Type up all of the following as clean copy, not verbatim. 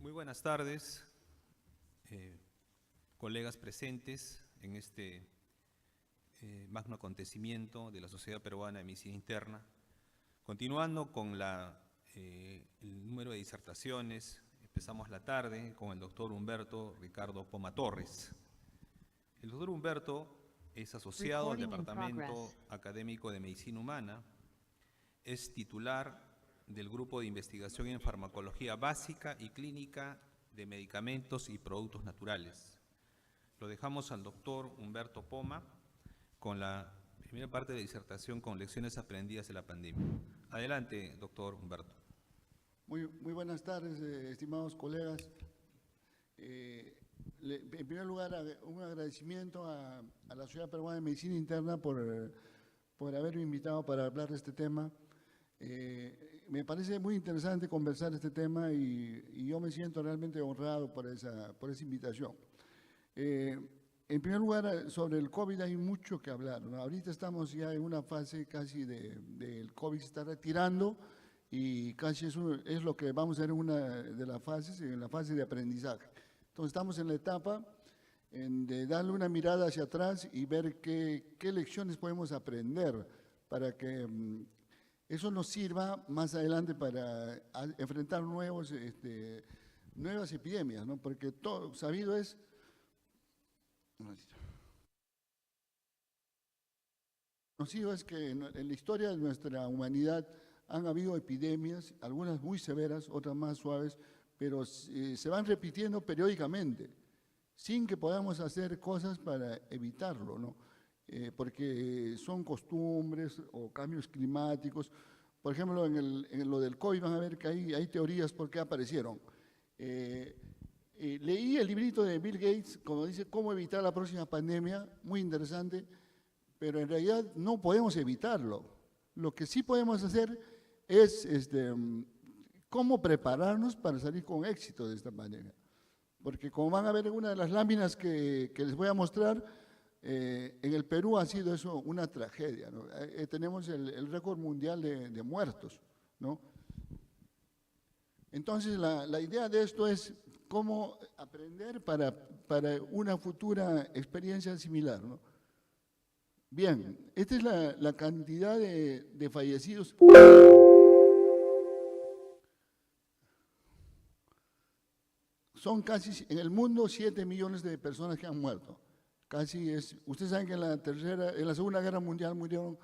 Muy buenas tardes, colegas presentes en este magno acontecimiento de la Sociedad Peruana de Medicina Interna. Continuando con el número de disertaciones, empezamos la tarde con el doctor Humberto Ricardo Poma Torres. El doctor Humberto es asociado al Departamento Académico de Medicina Humana, es titular del Grupo de Investigación en Farmacología Básica y Clínica de Medicamentos y Productos Naturales. Lo dejamos al doctor Humberto Poma con la primera parte de la disertación con lecciones aprendidas de la pandemia. Adelante, doctor Humberto. Muy buenas tardes, estimados colegas. En primer lugar, un agradecimiento a la Sociedad Peruana de Medicina Interna por haberme invitado para hablar de este tema. Me parece muy interesante conversar este tema y yo me siento realmente honrado por esa invitación. En primer lugar, sobre el COVID hay mucho que hablar, ¿no? Ahorita estamos ya en una fase casi del COVID se está retirando y casi eso es lo que vamos a ver en una de las fases, en la fase de aprendizaje. Entonces estamos en la etapa de darle una mirada hacia atrás y ver qué lecciones podemos aprender para que eso nos sirva más adelante para enfrentar nuevas epidemias, ¿no? Porque todo sabido es, conocido es que en la historia de nuestra humanidad han habido epidemias, algunas muy severas, otras más suaves, pero se van repitiendo periódicamente, sin que podamos hacer cosas para evitarlo, ¿no? Porque son costumbres o cambios climáticos. Por ejemplo, en lo del COVID van a ver que hay teorías por qué aparecieron. Leí el librito de Bill Gates, como dice, cómo evitar la próxima pandemia, muy interesante, pero en realidad no podemos evitarlo. Lo que sí podemos hacer es cómo prepararnos para salir con éxito de esta pandemia. Porque como van a ver en una de las láminas que les voy a mostrar, en el Perú ha sido eso una tragedia, ¿no? Tenemos el récord mundial de muertos, ¿no? Entonces la idea de esto es cómo aprender para una futura experiencia similar, ¿no? Bien, esta es la cantidad de fallecidos. Son casi en el mundo 7 millones de personas que han muerto. Casi es, ustedes saben que en la Segunda Guerra Mundial murieron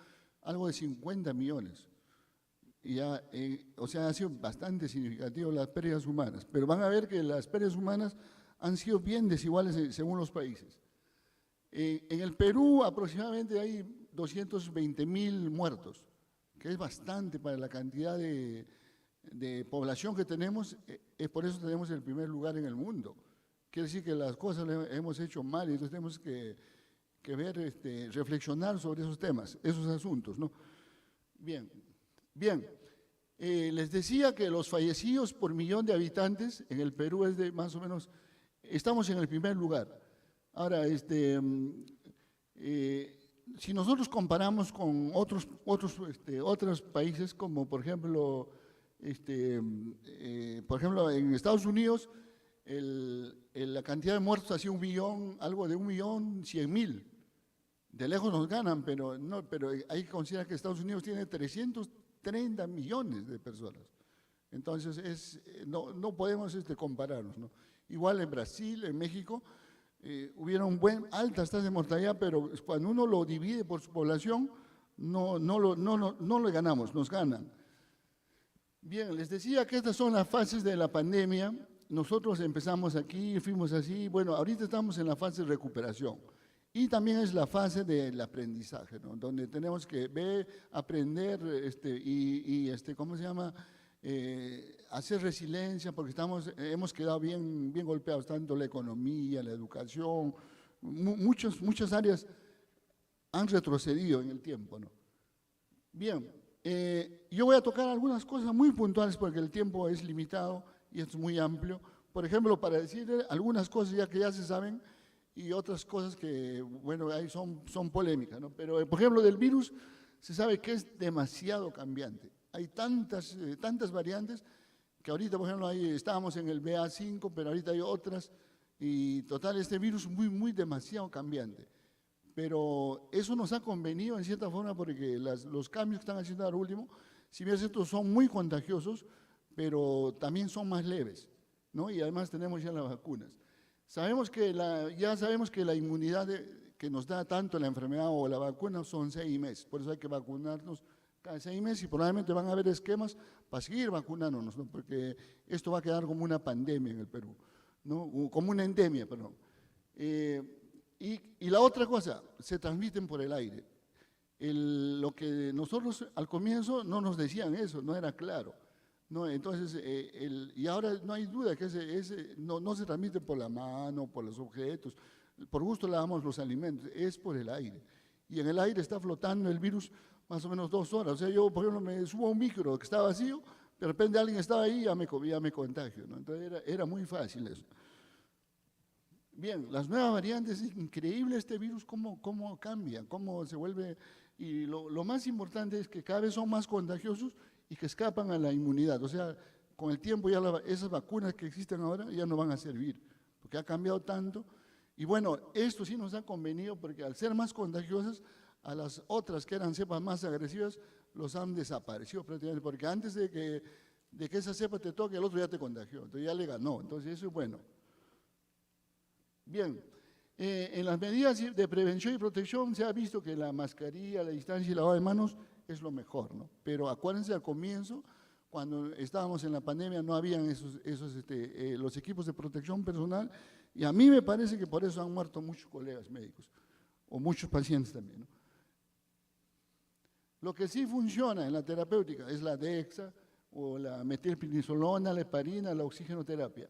algo de 50 millones. Y ya, o sea, ha sido bastante significativo las pérdidas humanas. Pero van a ver que las pérdidas humanas han sido bien desiguales según los países. En el Perú aproximadamente hay 220.000 muertos, que es bastante para la cantidad de población que tenemos, es por eso tenemos el primer lugar en el mundo. Quiere decir que las cosas las hemos hecho mal y entonces tenemos que ver, reflexionar sobre esos temas, esos asuntos, ¿no? Bien, les decía que los fallecidos por millón de habitantes en el Perú es de más o menos, estamos en el primer lugar. Ahora, si nosotros comparamos con otros países, como por ejemplo en Estados Unidos, la cantidad de muertos ha sido algo de 1.100.000. De lejos nos ganan, pero hay que considerar que Estados Unidos tiene 330 millones de personas. Entonces, no podemos compararnos, ¿no? Igual en Brasil, en México, hubieron altas tasas de mortalidad, pero cuando uno lo divide por su población, no le ganamos, nos ganan. Bien, les decía que estas son las fases de la pandemia. Nosotros empezamos aquí, fuimos así. Bueno, ahorita estamos en la fase de recuperación. Y también es la fase del aprendizaje, ¿no? Donde tenemos que ver, aprender ¿cómo se llama? Hacer resiliencia, porque hemos quedado bien golpeados, tanto la economía, la educación, muchas áreas han retrocedido en el tiempo, ¿no? Bien, yo voy a tocar algunas cosas muy puntuales porque el tiempo es limitado y es muy amplio. Por ejemplo, para decir algunas cosas ya se saben y otras cosas que, bueno, ahí son polémicas, ¿no? Pero, por ejemplo, del virus se sabe que es demasiado cambiante. Hay tantas variantes que ahorita, por ejemplo, ahí estábamos en el BA5, pero ahorita hay otras, y total, este virus es muy demasiado cambiante. Pero eso nos ha convenido en cierta forma porque los cambios que están haciendo ahora último, si bien estos son muy contagiosos, pero también son más leves, ¿no? Y además tenemos ya las vacunas. Ya sabemos que la inmunidad que nos da tanto la enfermedad o la vacuna son 6 meses, por eso hay que vacunarnos cada 6 meses y probablemente van a haber esquemas para seguir vacunándonos, ¿no? Porque esto va a quedar como una pandemia en el Perú, ¿no? Como una endemia, perdón. Y la otra cosa, se transmiten por el aire. Lo que nosotros al comienzo no nos decían eso, no era claro. No, entonces, y ahora no hay duda que no se transmite por la mano, por los objetos, por gusto lavamos los alimentos, es por el aire. Y en el aire está flotando el virus más o menos 2 horas. O sea, yo, por ejemplo, me subo a un micro que está vacío, de repente alguien estaba ahí y ya me contagio, ¿no? Entonces era muy fácil eso. Bien, las nuevas variantes, es increíble este virus, cómo cambia, cómo se vuelve, y lo más importante es que cada vez son más contagiosos y que escapan a la inmunidad. O sea, con el tiempo ya esas vacunas que existen ahora ya no van a servir, porque ha cambiado tanto. Y bueno, esto sí nos ha convenido porque al ser más contagiosas, a las otras que eran cepas más agresivas, los han desaparecido prácticamente, porque antes de que esa cepa te toque, el otro ya te contagió, entonces ya le ganó, entonces eso es bueno. Bien, en las medidas de prevención y protección se ha visto que la mascarilla, la distancia y el lavado de manos es lo mejor, ¿no? Pero acuérdense al comienzo, cuando estábamos en la pandemia no habían los equipos de protección personal y a mí me parece que por eso han muerto muchos colegas médicos o muchos pacientes también, ¿no? Lo que sí funciona en la terapéutica es la Dexa o la metilprednisolona, la heparina, la oxigenoterapia.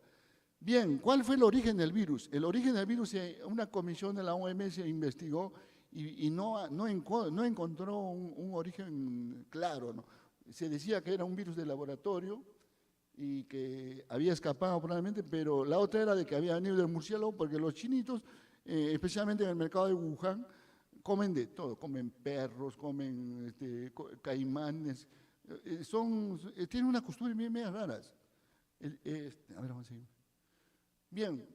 Bien, ¿cuál fue el origen del virus? El origen del virus, una comisión de la OMS investigó y no encontró un origen claro, ¿no? Se decía que era un virus de laboratorio y que había escapado probablemente, pero la otra era de que había venido del murciélago, porque los chinitos, especialmente en el mercado de Wuhan, comen de todo, comen perros, comen caimanes, tienen unas costumbres bien medias raras. A ver, vamos a seguir. Bien,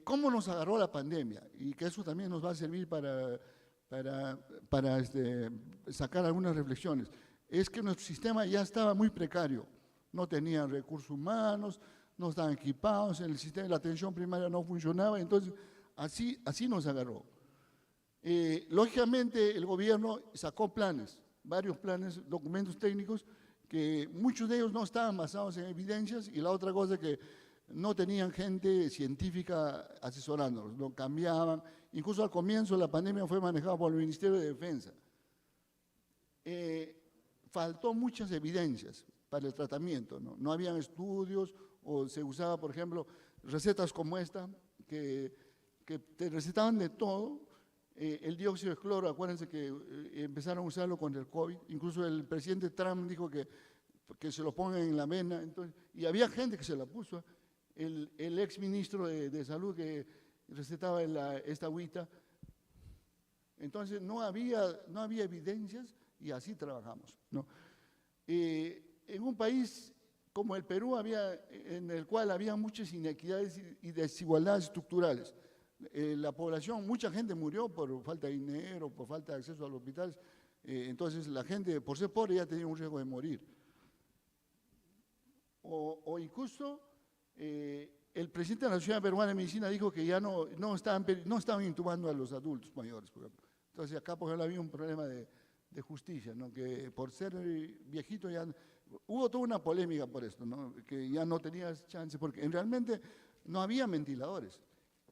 ¿cómo nos agarró la pandemia? Y que eso también nos va a servir para sacar algunas reflexiones. Es que nuestro sistema ya estaba muy precario, no tenían recursos humanos, no estaban equipados, el sistema de la atención primaria no funcionaba, entonces así nos agarró. Lógicamente el gobierno sacó planes, varios planes, documentos técnicos, que muchos de ellos no estaban basados en evidencias y la otra cosa es que no tenían gente científica asesorándolos, lo cambiaban. Incluso al comienzo la pandemia fue manejada por el Ministerio de Defensa. Faltó muchas evidencias para el tratamiento, no habían estudios o se usaba, por ejemplo, recetas como esta, que te recetaban de todo. El dióxido de cloro, acuérdense que empezaron a usarlo contra el COVID, incluso el presidente Trump dijo que se lo pongan en la vena, entonces, y había gente que se la puso. El ex ministro de Salud que recetaba esta agüita. Entonces no había evidencias y así trabajamos, ¿no? En un país como el Perú, en el cual había muchas inequidades y desigualdades estructurales. La población, mucha gente murió por falta de dinero, por falta de acceso a los hospitales. Entonces la gente, por ser pobre, ya tenía un riesgo de morir. O incluso el presidente de la Sociedad Peruana de Medicina dijo que ya no estaban intubando a los adultos mayores, por ejemplo. Entonces acá, por ejemplo, había un problema de justicia, ¿no? Que por ser viejito ya... Hubo toda una polémica por esto, ¿no? Que ya no tenías chance, porque realmente no había ventiladores.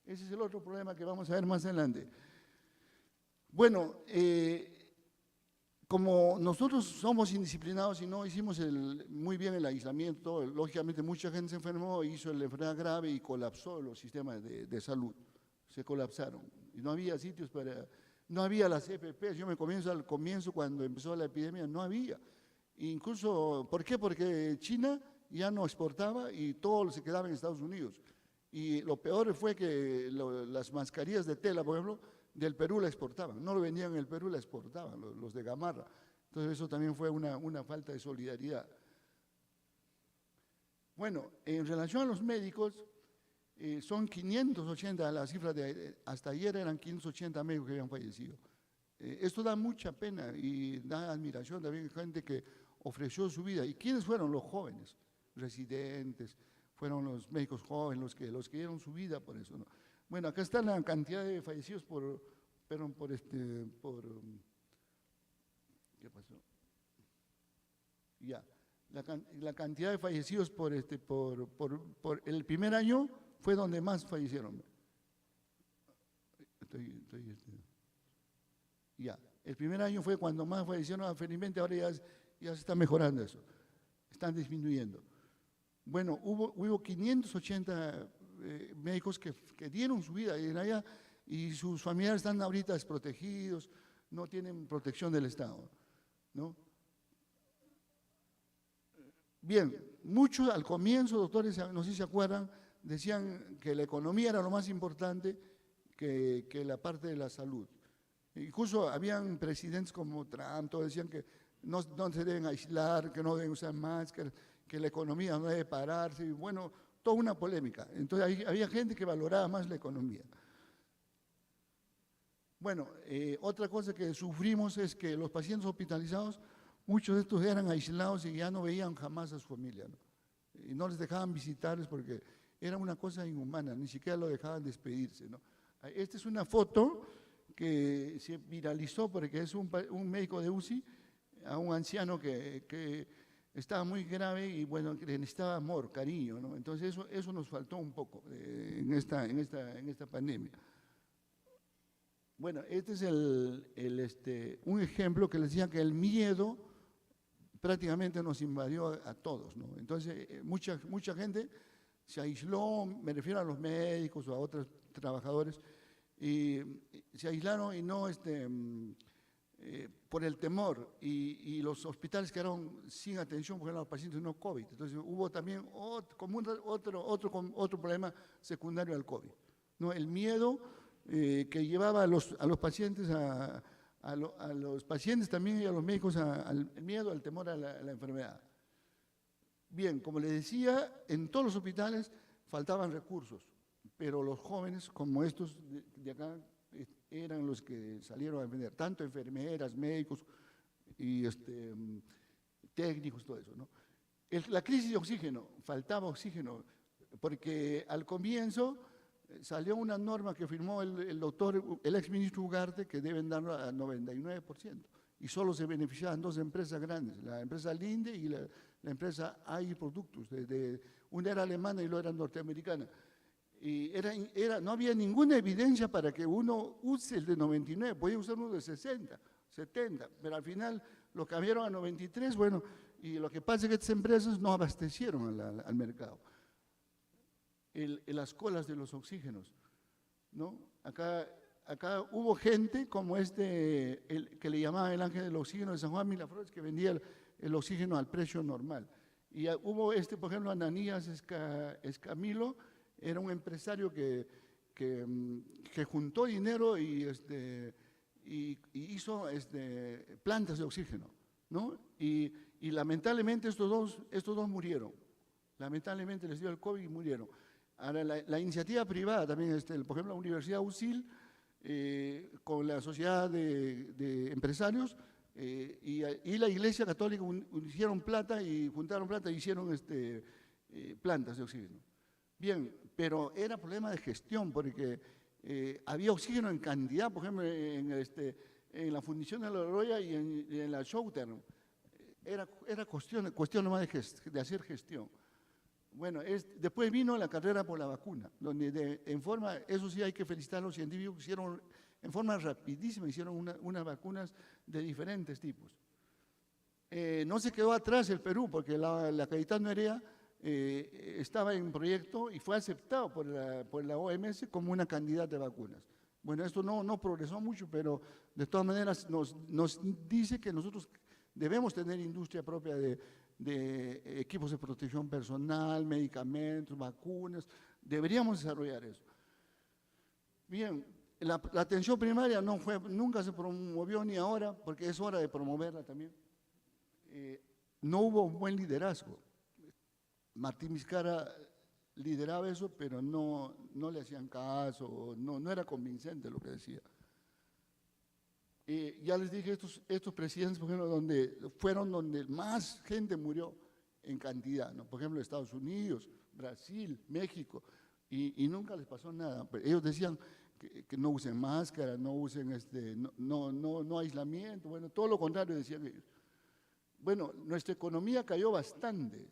Ese es el otro problema que vamos a ver más adelante. Bueno, como nosotros somos indisciplinados y no hicimos muy bien el aislamiento, lógicamente mucha gente se enfermó, hizo la enfermedad grave y colapsó los sistemas de salud. Se colapsaron. Y no había sitios no había las EPPs. Yo al comienzo, cuando empezó la epidemia, no había. Incluso, ¿por qué? Porque China ya no exportaba y todo se quedaba en Estados Unidos. Y lo peor fue que las mascarillas de tela, por ejemplo, del Perú la exportaban. No lo vendían en el Perú, la exportaban, los de Gamarra. Entonces eso también fue una falta de solidaridad. Bueno, en relación a los médicos, son 580, la cifra hasta ayer eran 580 médicos que habían fallecido. Esto da mucha pena y da admiración también a gente que ofreció su vida. ¿Y quiénes fueron? Los jóvenes, residentes, fueron los médicos jóvenes los que dieron su vida por eso, ¿no? Bueno, acá está la cantidad de fallecidos ¿qué pasó? Ya, la cantidad de fallecidos por el primer año fue donde más fallecieron. Ya, el primer año fue cuando más fallecieron, felizmente ahora ya se está mejorando eso, están disminuyendo. Bueno, hubo 580 médicos que dieron su vida allá y sus familiares están ahorita desprotegidos, no tienen protección del Estado, ¿no? Bien, muchos al comienzo, doctores, no sé si se acuerdan, decían que la economía era lo más importante que la parte de la salud. Incluso habían presidentes como Trump, todos decían que no se deben aislar, que no deben usar máscaras, que la economía no debe pararse, y bueno, toda una polémica. Entonces había gente que valoraba más la economía. Bueno, otra cosa que sufrimos es que los pacientes hospitalizados, muchos de estos eran aislados y ya no veían jamás a su familia, ¿no? Y no les dejaban visitarles porque era una cosa inhumana, ni siquiera lo dejaban despedirse, ¿no? Esta es una foto que se viralizó porque es un médico de UCI a un anciano que estaba muy grave y bueno, que necesitaba amor, cariño, ¿no? Entonces eso nos faltó un poco en esta pandemia. Bueno, este es un ejemplo que les decía que el miedo prácticamente nos invadió a todos, ¿no? Entonces mucha gente se aisló, me refiero a los médicos o a otros trabajadores, y se aislaron y no por el temor, y los hospitales quedaron sin atención porque eran los pacientes no COVID. Entonces hubo también otro problema secundario al COVID, ¿no? El miedo que llevaba a los pacientes, a los pacientes también y a los médicos al miedo, al temor a la enfermedad. Bien, como les decía, en todos los hospitales faltaban recursos, pero los jóvenes como estos de acá eran los que salieron a defender, tanto enfermeras, médicos y técnicos, todo eso, ¿no? La crisis de oxígeno, faltaba oxígeno, porque al comienzo salió una norma que firmó el exministro Ugarte que deben darlo al 99%, y solo se beneficiaban dos empresas grandes, la empresa Linde y la empresa AI Productos, una era alemana y la otra era norteamericana. Y no había ninguna evidencia para que uno use el de 99, podía usar uno de 60, 70, pero al final lo cambiaron a 93, bueno, y lo que pasa es que estas empresas no abastecieron al mercado. Las colas de los oxígenos, ¿no? Acá hubo gente como que le llamaban el ángel del oxígeno de San Juan Miraflores, que vendía el oxígeno al precio normal. Y hubo por ejemplo, Ananías Escamilo, era un empresario que juntó dinero y hizo plantas de oxígeno, ¿no? Y lamentablemente estos dos murieron. Lamentablemente les dio el COVID y murieron. Ahora, la iniciativa privada también, por ejemplo, la Universidad USIL, con la sociedad de empresarios y la Iglesia Católica hicieron plata y juntaron plata y hicieron plantas de oxígeno. Bien, pero era problema de gestión porque había oxígeno en cantidad, por ejemplo, en la fundición de la Oroya y en la Showtern. Era cuestión nomás de hacer gestión. Bueno, después vino la carrera por la vacuna, donde eso sí hay que felicitar a los científicos que hicieron en forma rapidísima, hicieron unas vacunas de diferentes tipos. No se quedó atrás el Perú, porque la Cayetano Heredia estaba en proyecto y fue aceptado por la OMS como una candidata de vacunas. Bueno, esto no progresó mucho, pero de todas maneras nos dice que nosotros debemos tener industria propia de equipos de protección personal, medicamentos, vacunas, deberíamos desarrollar eso. Bien, la atención primaria nunca se promovió ni ahora, porque es hora de promoverla también. No hubo un buen liderazgo. Martín Vizcarra lideraba eso, pero no le hacían caso, no era convincente lo que decía. Ya les dije, estos presidentes, por ejemplo, fueron donde más gente murió en cantidad, ¿no? Por ejemplo, Estados Unidos, Brasil, México, y nunca les pasó nada. Pero ellos decían que no usen máscara, no usen no aislamiento, bueno, todo lo contrario decían ellos. Bueno, nuestra economía cayó bastante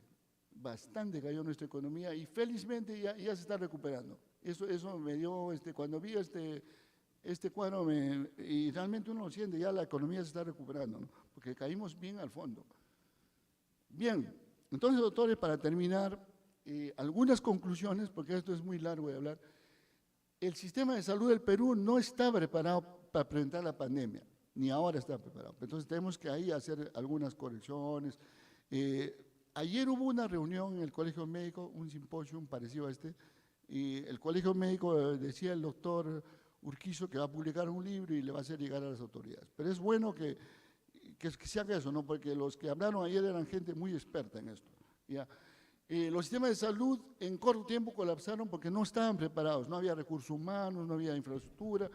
cayó nuestra economía y felizmente ya se está recuperando. Eso me dio, cuando vi este cuadro, y realmente uno lo siente, ya la economía se está recuperando, ¿no? Porque caímos bien al fondo. Bien, entonces, doctores, para terminar, algunas conclusiones, porque esto es muy largo de hablar. El sistema de salud del Perú no está preparado para presentar la pandemia, ni ahora está preparado. Entonces, tenemos que ahí hacer algunas correcciones. Ayer hubo una reunión en el Colegio Médico, un simposio parecido a y el Colegio Médico decía el doctor Urquizo que va a publicar un libro y le va a hacer llegar a las autoridades. Pero es bueno que se haga eso, ¿no? Porque los que hablaron ayer eran gente muy experta en esto. ¿Ya? Los sistemas de salud en corto tiempo colapsaron porque no estaban preparados, no había recursos humanos, no había infraestructura.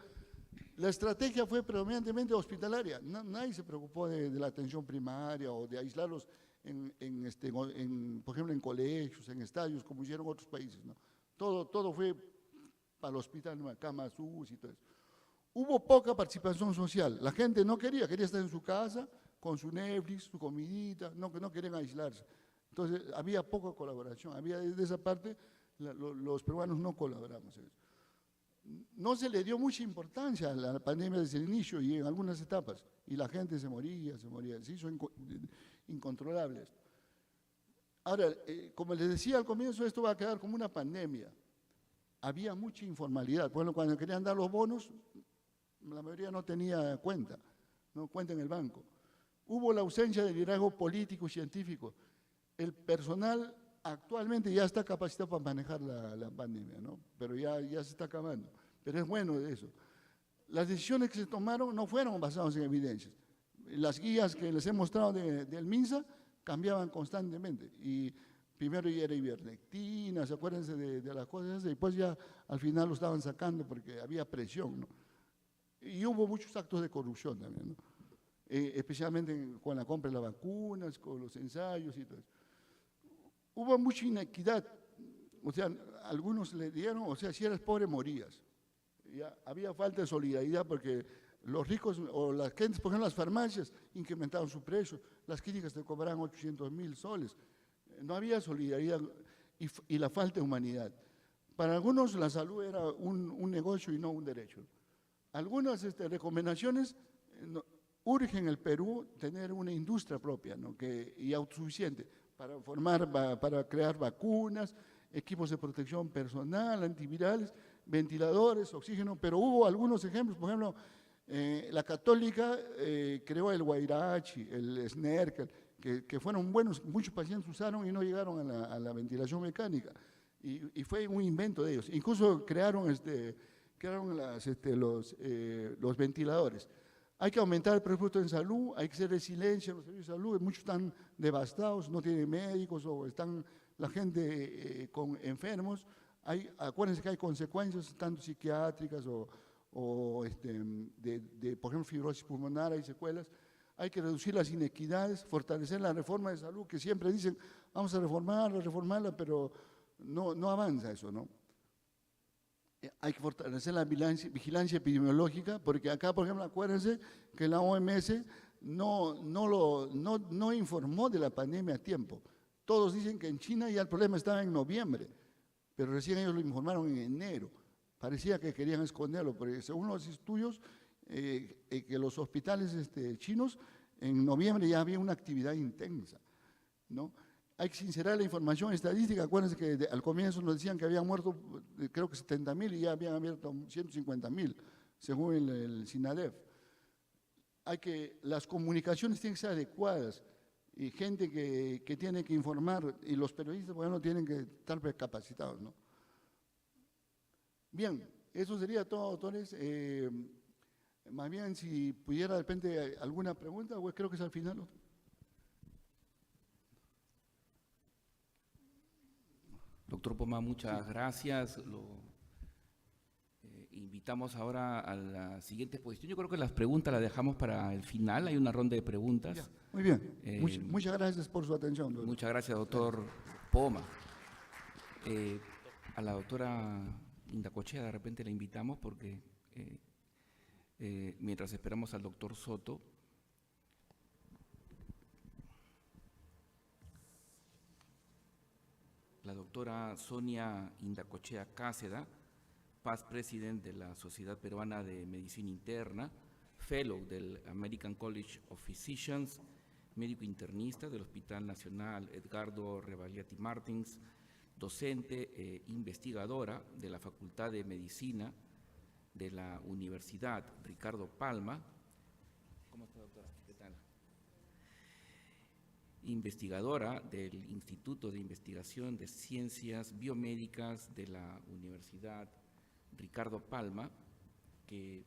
La estrategia fue predominantemente hospitalaria, nadie se preocupó de la atención primaria o de aislarlos, por ejemplo, en colegios, en estadios, como hicieron otros países, ¿no? Todo fue para el hospital, ¿no? Camas UCI y todo eso. Hubo poca participación social, la gente no quería estar en su casa con su Netflix, su comidita, no querían aislarse. Entonces había poca colaboración, había de esa parte, los peruanos no colaboramos en eso. No se le dio mucha importancia a la pandemia desde el inicio y en algunas etapas, y la gente se moría, se hizo incontrolable esto. Ahora, como les decía al comienzo, esto va a quedar como una pandemia. Había mucha informalidad. Bueno, cuando querían dar los bonos, la mayoría no tenía cuenta en el banco. Hubo la ausencia de liderazgo político y científico. El personal actualmente ya está capacitado para manejar la pandemia, ¿no? Pero ya se está acabando. Pero es bueno eso. Las decisiones que se tomaron no fueron basadas en evidencias. Las guías que les he mostrado del MINSA cambiaban constantemente. Y primero ya era ivermectina, se acuérdense de las cosas, y después ya al final lo estaban sacando porque había presión, ¿no? Y hubo muchos actos de corrupción también, ¿no? Especialmente con la compra de las vacunas, con los ensayos y todo eso. Hubo mucha inequidad, o sea, algunos le dieron, o sea, si eras pobre morías. Ya había falta de solidaridad porque los ricos o las gentes, por ejemplo, las farmacias incrementaron su precio, las clínicas te cobraban 800.000 soles. No había solidaridad y la falta de humanidad. Para algunos la salud era un negocio y no un derecho. Algunas recomendaciones urgen el Perú tener una industria propia, ¿no? Y autosuficiente para crear vacunas, equipos de protección personal, antivirales, ventiladores, oxígeno, pero hubo algunos ejemplos, por ejemplo, la Católica creó el Guairachi, el Snerker, que fueron buenos, muchos pacientes usaron y no llegaron a la ventilación mecánica, y fue un invento de ellos. Incluso crearon los ventiladores. Hay que aumentar el presupuesto en salud, hay que hacer resiliencia en los servicios de salud, muchos están devastados, no tienen médicos o están la gente con enfermos. Acuérdense que hay consecuencias tanto psiquiátricas o por ejemplo, fibrosis pulmonar, hay secuelas. Hay que reducir las inequidades, fortalecer la reforma de salud, que siempre dicen, vamos a reformarla, pero no avanza eso, ¿no? Hay que fortalecer la vigilancia epidemiológica, porque acá, por ejemplo, acuérdense que la OMS no informó de la pandemia a tiempo. Todos dicen que en China ya el problema estaba en noviembre, pero recién ellos lo informaron en enero. Parecía que querían esconderlo, porque según los estudios, que los hospitales chinos en noviembre ya había una actividad intensa, ¿no? Hay que sincerar la información estadística. Acuérdense que al comienzo nos decían que habían muerto, creo que 70.000 y ya habían abierto 150.000, según el SINADEF. Las comunicaciones tienen que ser adecuadas y gente que tiene que informar, y los periodistas, bueno, tienen que estar capacitados, ¿no? Bien, eso sería todo, autores. Más bien, si pudiera de repente alguna pregunta, creo que es al final, ¿no? Doctor Poma, muchas gracias. Invitamos ahora a la siguiente exposición. Yo creo que las preguntas las dejamos para el final. Hay una ronda de preguntas. Ya, muy bien. Muchas gracias por su atención, doctor. Muchas gracias, doctor Poma. A la doctora Indacochea de repente la invitamos porque mientras esperamos al doctor Soto, la doctora Sonia Indacochea Cáceda, Past President de la Sociedad Peruana de Medicina Interna, Fellow del American College of Physicians, médico internista del Hospital Nacional Edgardo Rebagliati Martins, docente e investigadora de la Facultad de Medicina de la Universidad Ricardo Palma. ¿Cómo está, doctora? ¿Qué tal? Investigadora del Instituto de Investigación de Ciencias Biomédicas de la Universidad Ricardo Palma, que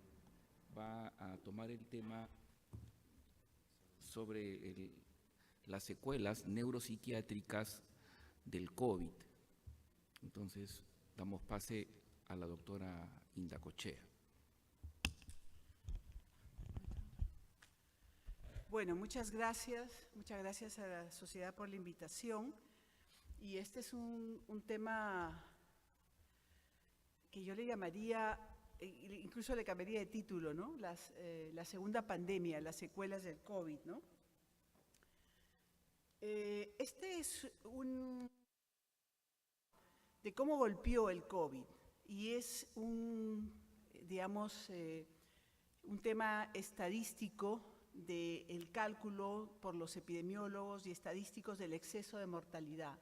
va a tomar el tema sobre las secuelas neuropsiquiátricas del COVID. Entonces, damos pase a la doctora Indacochea. Bueno, muchas gracias a la Sociedad por la invitación. Y este es un tema que yo le llamaría, incluso le cambiaría de título, ¿no? La segunda pandemia, las secuelas del COVID, ¿no? Este es de cómo golpeó el COVID y es digamos, un tema estadístico del cálculo por los epidemiólogos y estadísticos del exceso de mortalidad.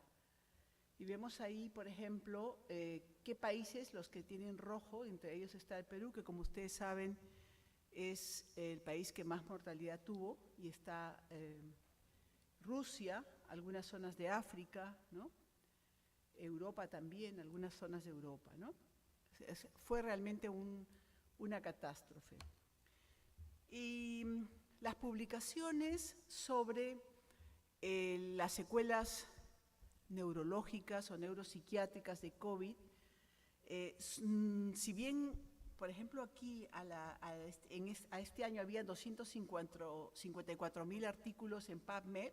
Y vemos ahí, por ejemplo, qué países, los que tienen rojo, entre ellos está el Perú, que como ustedes saben es el país que más mortalidad tuvo, y está Rusia, algunas zonas de África, ¿no? Europa también, algunas zonas de Europa, ¿no? Fue realmente una catástrofe. Y las publicaciones sobre las secuelas neurológicas o neuropsiquiátricas de COVID, si bien, por ejemplo, aquí a este año había 254.000 artículos en PubMed,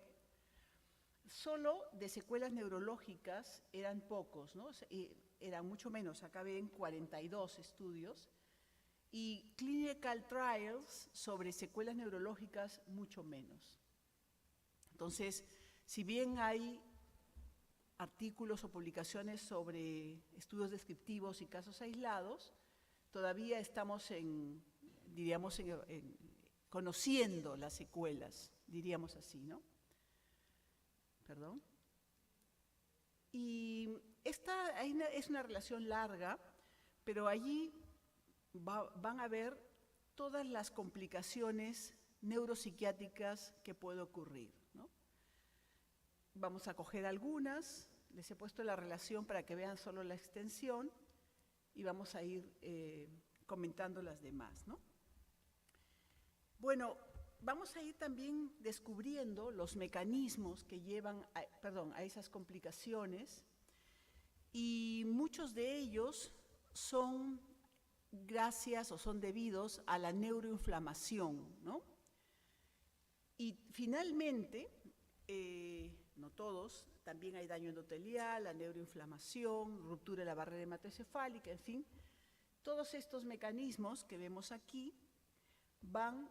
solo de secuelas neurológicas eran pocos, ¿no? Eran mucho menos, acá ven 42 estudios, y clinical trials sobre secuelas neurológicas mucho menos. Entonces, si bien hay artículos o publicaciones sobre estudios descriptivos y casos aislados, todavía estamos diríamos, conociendo las secuelas, diríamos así, ¿no? Perdón. Y esta es una relación larga, pero allí van a ver todas las complicaciones neuropsiquiátricas que puede ocurrir, ¿no? Vamos a coger algunas, les he puesto la relación para que vean solo la extensión y vamos a ir comentando las demás, ¿no? Bueno, vamos a ir también descubriendo los mecanismos que llevan a esas complicaciones, y muchos de ellos son gracias o son debidos a la neuroinflamación, ¿no? Y finalmente, no todos, también hay daño endotelial, la neuroinflamación, ruptura de la barrera hematocefálica, en fin, todos estos mecanismos que vemos aquí van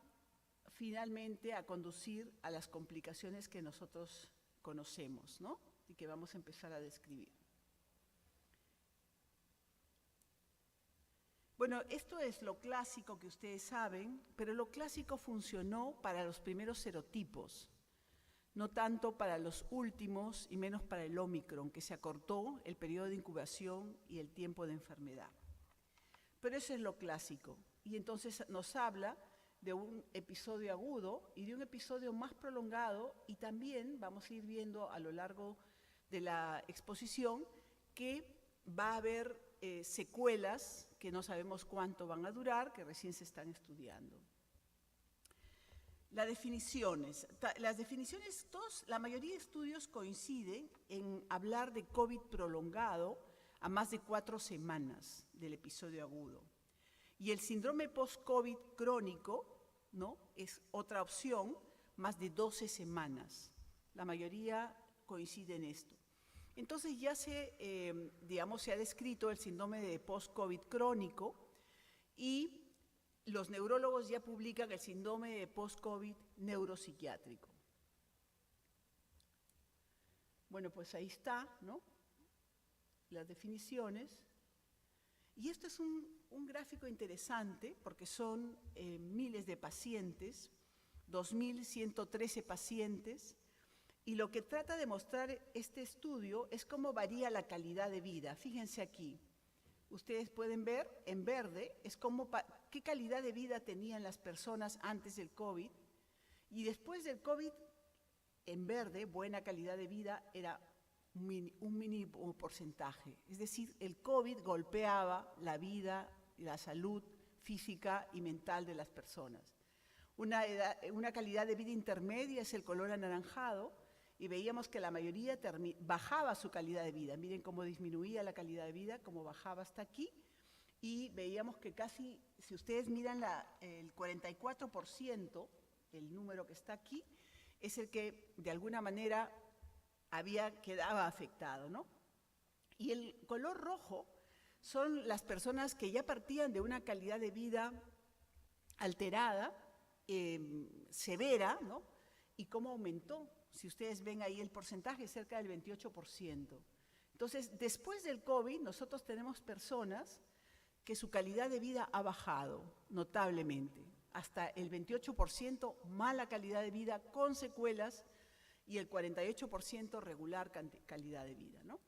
finalmente a conducir a las complicaciones que nosotros conocemos, ¿no? Y que vamos a empezar a describir. Bueno, esto es lo clásico que ustedes saben, pero lo clásico funcionó para los primeros serotipos, no tanto para los últimos y menos para el Ómicron, que se acortó el periodo de incubación y el tiempo de enfermedad. Pero eso es lo clásico, y entonces nos habla de un episodio agudo y de un episodio más prolongado, y también vamos a ir viendo a lo largo de la exposición que va a haber secuelas que no sabemos cuánto van a durar, que recién se están estudiando. Las definiciones. Las definiciones, la mayoría de estudios coinciden en hablar de COVID prolongado a más de 4 semanas del episodio agudo. Y el síndrome post-COVID crónico, ¿no?, es otra opción, más de 12 semanas. La mayoría coincide en esto. Entonces ya digamos, se ha descrito el síndrome de post-COVID crónico y los neurólogos ya publican el síndrome de post-COVID neuropsiquiátrico. Bueno, pues ahí está, ¿no?, las definiciones. Y esto es un gráfico interesante porque son miles de pacientes, 2.113 pacientes, y lo que trata de mostrar este estudio es cómo varía la calidad de vida. Fíjense aquí. Ustedes pueden ver, en verde, es qué calidad de vida tenían las personas antes del COVID, y después del COVID, en verde, buena calidad de vida, era un mínimo porcentaje. Es decir, el COVID golpeaba la vida y la salud física y mental de las personas. Una calidad de vida intermedia es el color anaranjado, y veíamos que la mayoría bajaba su calidad de vida. Miren cómo disminuía la calidad de vida, cómo bajaba hasta aquí, y veíamos que casi, si ustedes miran el 44%, el número que está aquí, es el que de alguna manera quedaba afectado, ¿no? Y el color rojo son las personas que ya partían de una calidad de vida alterada, severa, ¿no? Y cómo aumentó. Si ustedes ven ahí el porcentaje, es cerca del 28%. Entonces, después del COVID, nosotros tenemos personas que su calidad de vida ha bajado notablemente, hasta el 28% mala calidad de vida con secuelas y el 48% regular calidad de vida, ¿no?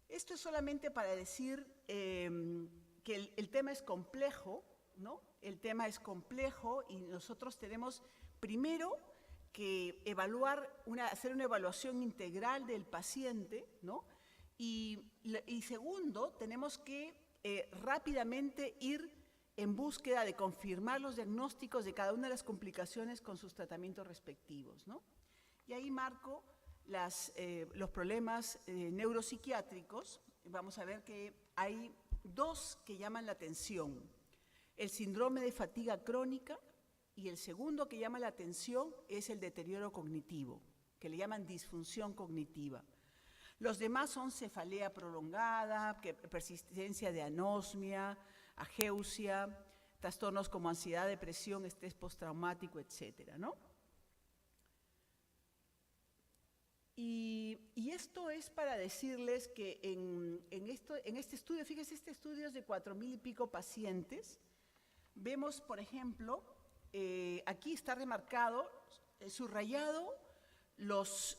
Esto es solamente para decir que el tema es complejo, ¿no? El tema es complejo y nosotros tenemos primero que hacer una evaluación integral del paciente, ¿no? Y segundo, tenemos que rápidamente ir en búsqueda de confirmar los diagnósticos de cada una de las complicaciones con sus tratamientos respectivos, ¿no? Y ahí marco los problemas neuropsiquiátricos. Vamos a ver que hay 2 que llaman la atención: el síndrome de fatiga crónica, y el segundo que llama la atención es el deterioro cognitivo, que le llaman disfunción cognitiva. Los demás son cefalea prolongada, persistencia de anosmia, ageusia, trastornos como ansiedad, depresión, estrés postraumático, etcétera, ¿no? Y esto es para decirles que en este estudio, fíjense, este estudio es de 4.000 y pico pacientes. Vemos, por ejemplo, aquí está remarcado, subrayado, los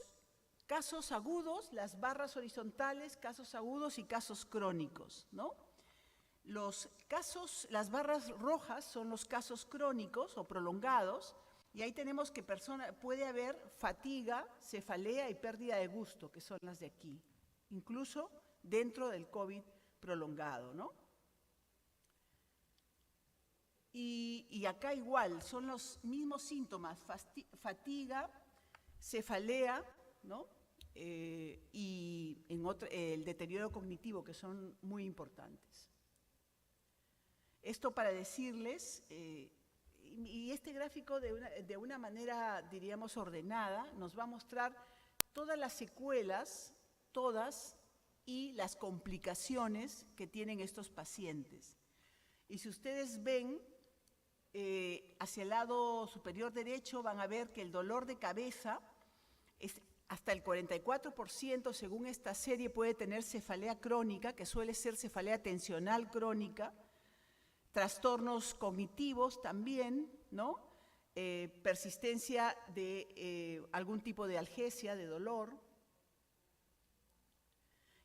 casos agudos, las barras horizontales, casos agudos y casos crónicos, ¿no? Las barras rojas son los casos crónicos o prolongados, y ahí tenemos que puede haber fatiga, cefalea y pérdida de gusto, que son las de aquí, incluso dentro del COVID prolongado, ¿no? Y acá igual, son los mismos síntomas, fatiga, cefalea, ¿no? Y el deterioro cognitivo, que son muy importantes. Esto para decirles, y este gráfico de una manera, diríamos, ordenada, nos va a mostrar todas las secuelas, todas, y las complicaciones que tienen estos pacientes. Y si ustedes ven, hacia el lado superior derecho van a ver que el dolor de cabeza es hasta el 44%, según esta serie, puede tener cefalea crónica, que suele ser cefalea tensional crónica, trastornos cognitivos también, ¿no? Persistencia de algún tipo de algesia, de dolor.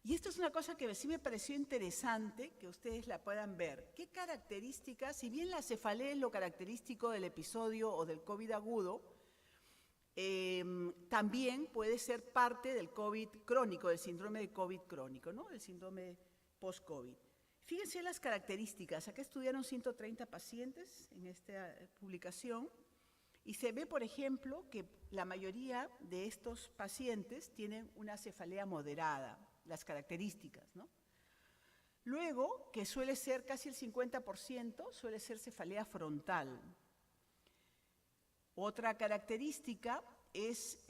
Y esto es una cosa que sí me pareció interesante que ustedes la puedan ver. ¿Qué características, si bien la cefalea es lo característico del episodio o del COVID agudo, también puede ser parte del COVID crónico, del síndrome de COVID crónico, ¿no? Del síndrome post-COVID. Fíjense las características. Acá estudiaron 130 pacientes en esta publicación y se ve, por ejemplo, que la mayoría de estos pacientes tienen una cefalea moderada, las características, ¿no? Luego, que suele ser casi el 50%, suele ser cefalea frontal. Otra característica es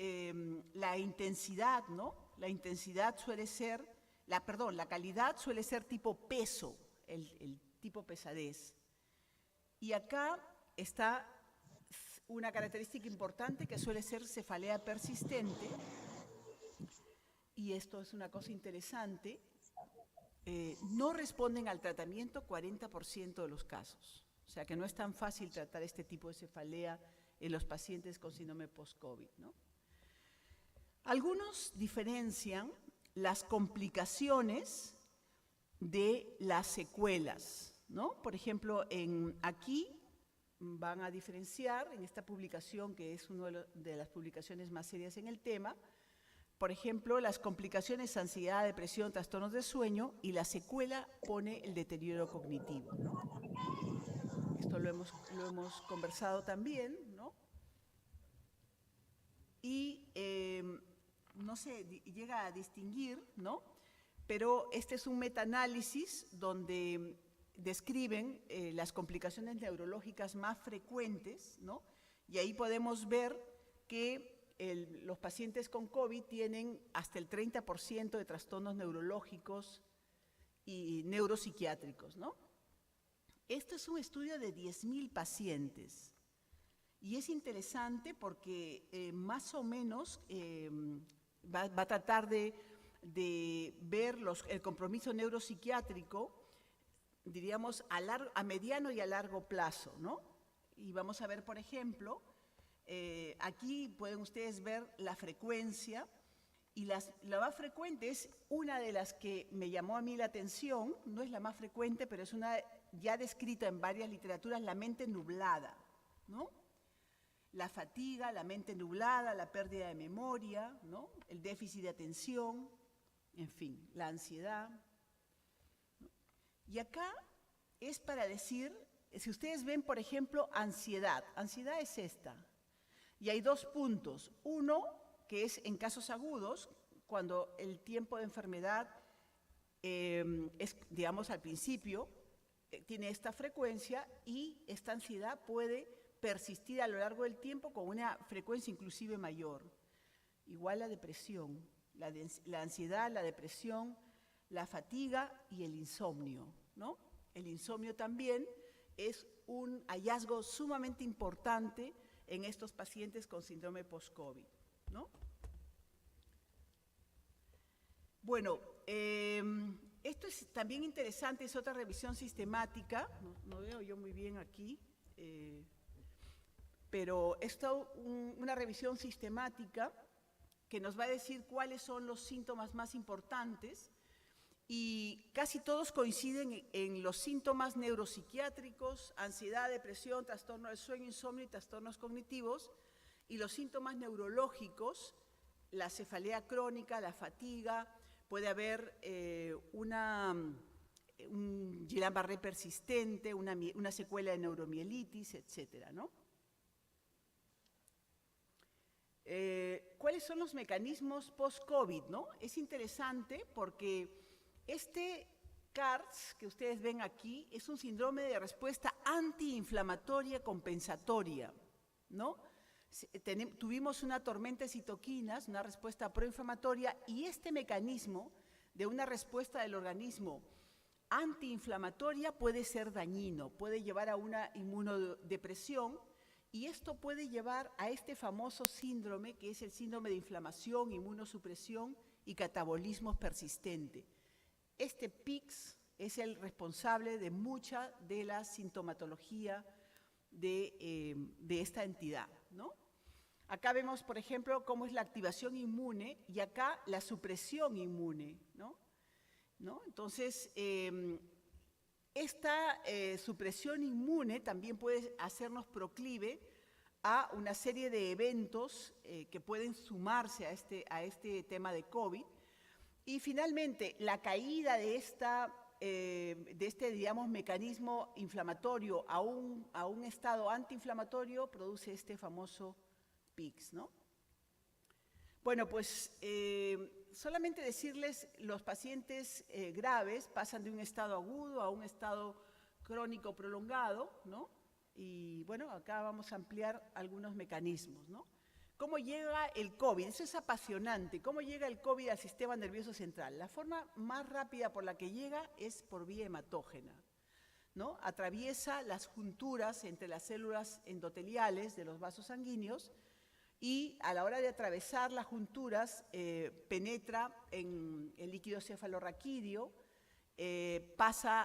la intensidad, ¿no? La intensidad suele ser, la calidad suele ser tipo peso, el tipo pesadez. Y acá está una característica importante que suele ser cefalea persistente, y esto es una cosa interesante, no responden al tratamiento 40% de los casos. O sea que no es tan fácil tratar este tipo de cefalea en los pacientes con síndrome post-COVID, ¿no? Algunos diferencian las complicaciones de las secuelas, ¿no? Por ejemplo, aquí van a diferenciar, en esta publicación, que es una de las publicaciones más serias en el tema, por ejemplo, las complicaciones, ansiedad, depresión, trastornos de sueño, y la secuela pone el deterioro cognitivo, ¿no? Esto lo hemos conversado también, ¿no? Y no se llega a distinguir, ¿no? Pero este es un metaanálisis donde describen las complicaciones neurológicas más frecuentes, ¿no? Y ahí podemos ver que los pacientes con COVID tienen hasta el 30% de trastornos neurológicos y neuropsiquiátricos, ¿no? Esto es un estudio de 10.000 pacientes y es interesante porque más o menos va a tratar de ver el compromiso neuropsiquiátrico, diríamos, a mediano y a largo plazo, ¿no? Y vamos a ver, por ejemplo, aquí pueden ustedes ver la frecuencia, y la más frecuente es una de las que me llamó a mí la atención, no es la más frecuente, pero es una ya descrita en varias literaturas, la mente nublada, ¿no? La fatiga, la mente nublada, la pérdida de memoria, ¿no? El déficit de atención, en fin, la ansiedad, ¿no? Y acá es para decir, si ustedes ven, por ejemplo, ansiedad es esta, y hay dos puntos. Uno, que es en casos agudos, cuando el tiempo de enfermedad es, digamos, al principio, tiene esta frecuencia, y esta ansiedad puede persistir a lo largo del tiempo con una frecuencia inclusive mayor. Igual la depresión, la ansiedad, la depresión, la fatiga y el insomnio, ¿no? El insomnio también es un hallazgo sumamente importante en estos pacientes con síndrome post-COVID, ¿no? Bueno, esto es también interesante, es otra revisión sistemática, no veo yo muy bien aquí, pero esto una revisión sistemática que nos va a decir cuáles son los síntomas más importantes, y casi todos coinciden en los síntomas neuropsiquiátricos, ansiedad, depresión, trastorno del sueño, insomnio y trastornos cognitivos, y los síntomas neurológicos, la cefalea crónica, la fatiga, puede haber un Guillain-Barré persistente, una secuela de neuromielitis, etcétera, ¿no? ¿Cuáles son los mecanismos post-COVID, no? Es interesante porque este CARS que ustedes ven aquí es un síndrome de respuesta antiinflamatoria compensatoria, ¿no? Tuvimos una tormenta de citoquinas, una respuesta proinflamatoria, y este mecanismo de una respuesta del organismo antiinflamatoria puede ser dañino, puede llevar a una inmunodepresión, y esto puede llevar a este famoso síndrome, que es el síndrome de inflamación, inmunosupresión y catabolismo persistente. Este PIX es el responsable de mucha de la sintomatología de esta entidad, ¿no? Acá vemos, por ejemplo, cómo es la activación inmune, y acá la supresión inmune, ¿no? Entonces, esta supresión inmune también puede hacernos proclive a una serie de eventos que pueden sumarse a este tema de COVID. Y finalmente, la caída de esta digamos, mecanismo inflamatorio a un estado antiinflamatorio, produce este famoso PIX, ¿no? Bueno, pues solamente decirles, los pacientes graves pasan de un estado agudo a un estado crónico prolongado, ¿no? Y bueno, acá vamos a ampliar algunos mecanismos, ¿no? ¿Cómo llega el COVID? Eso es apasionante. ¿Cómo llega el COVID al sistema nervioso central? La forma más rápida por la que llega es por vía hematógena, ¿no? Atraviesa las junturas entre las células endoteliales de los vasos sanguíneos y a la hora de atravesar las junturas penetra en el líquido cefalorraquídeo, pasa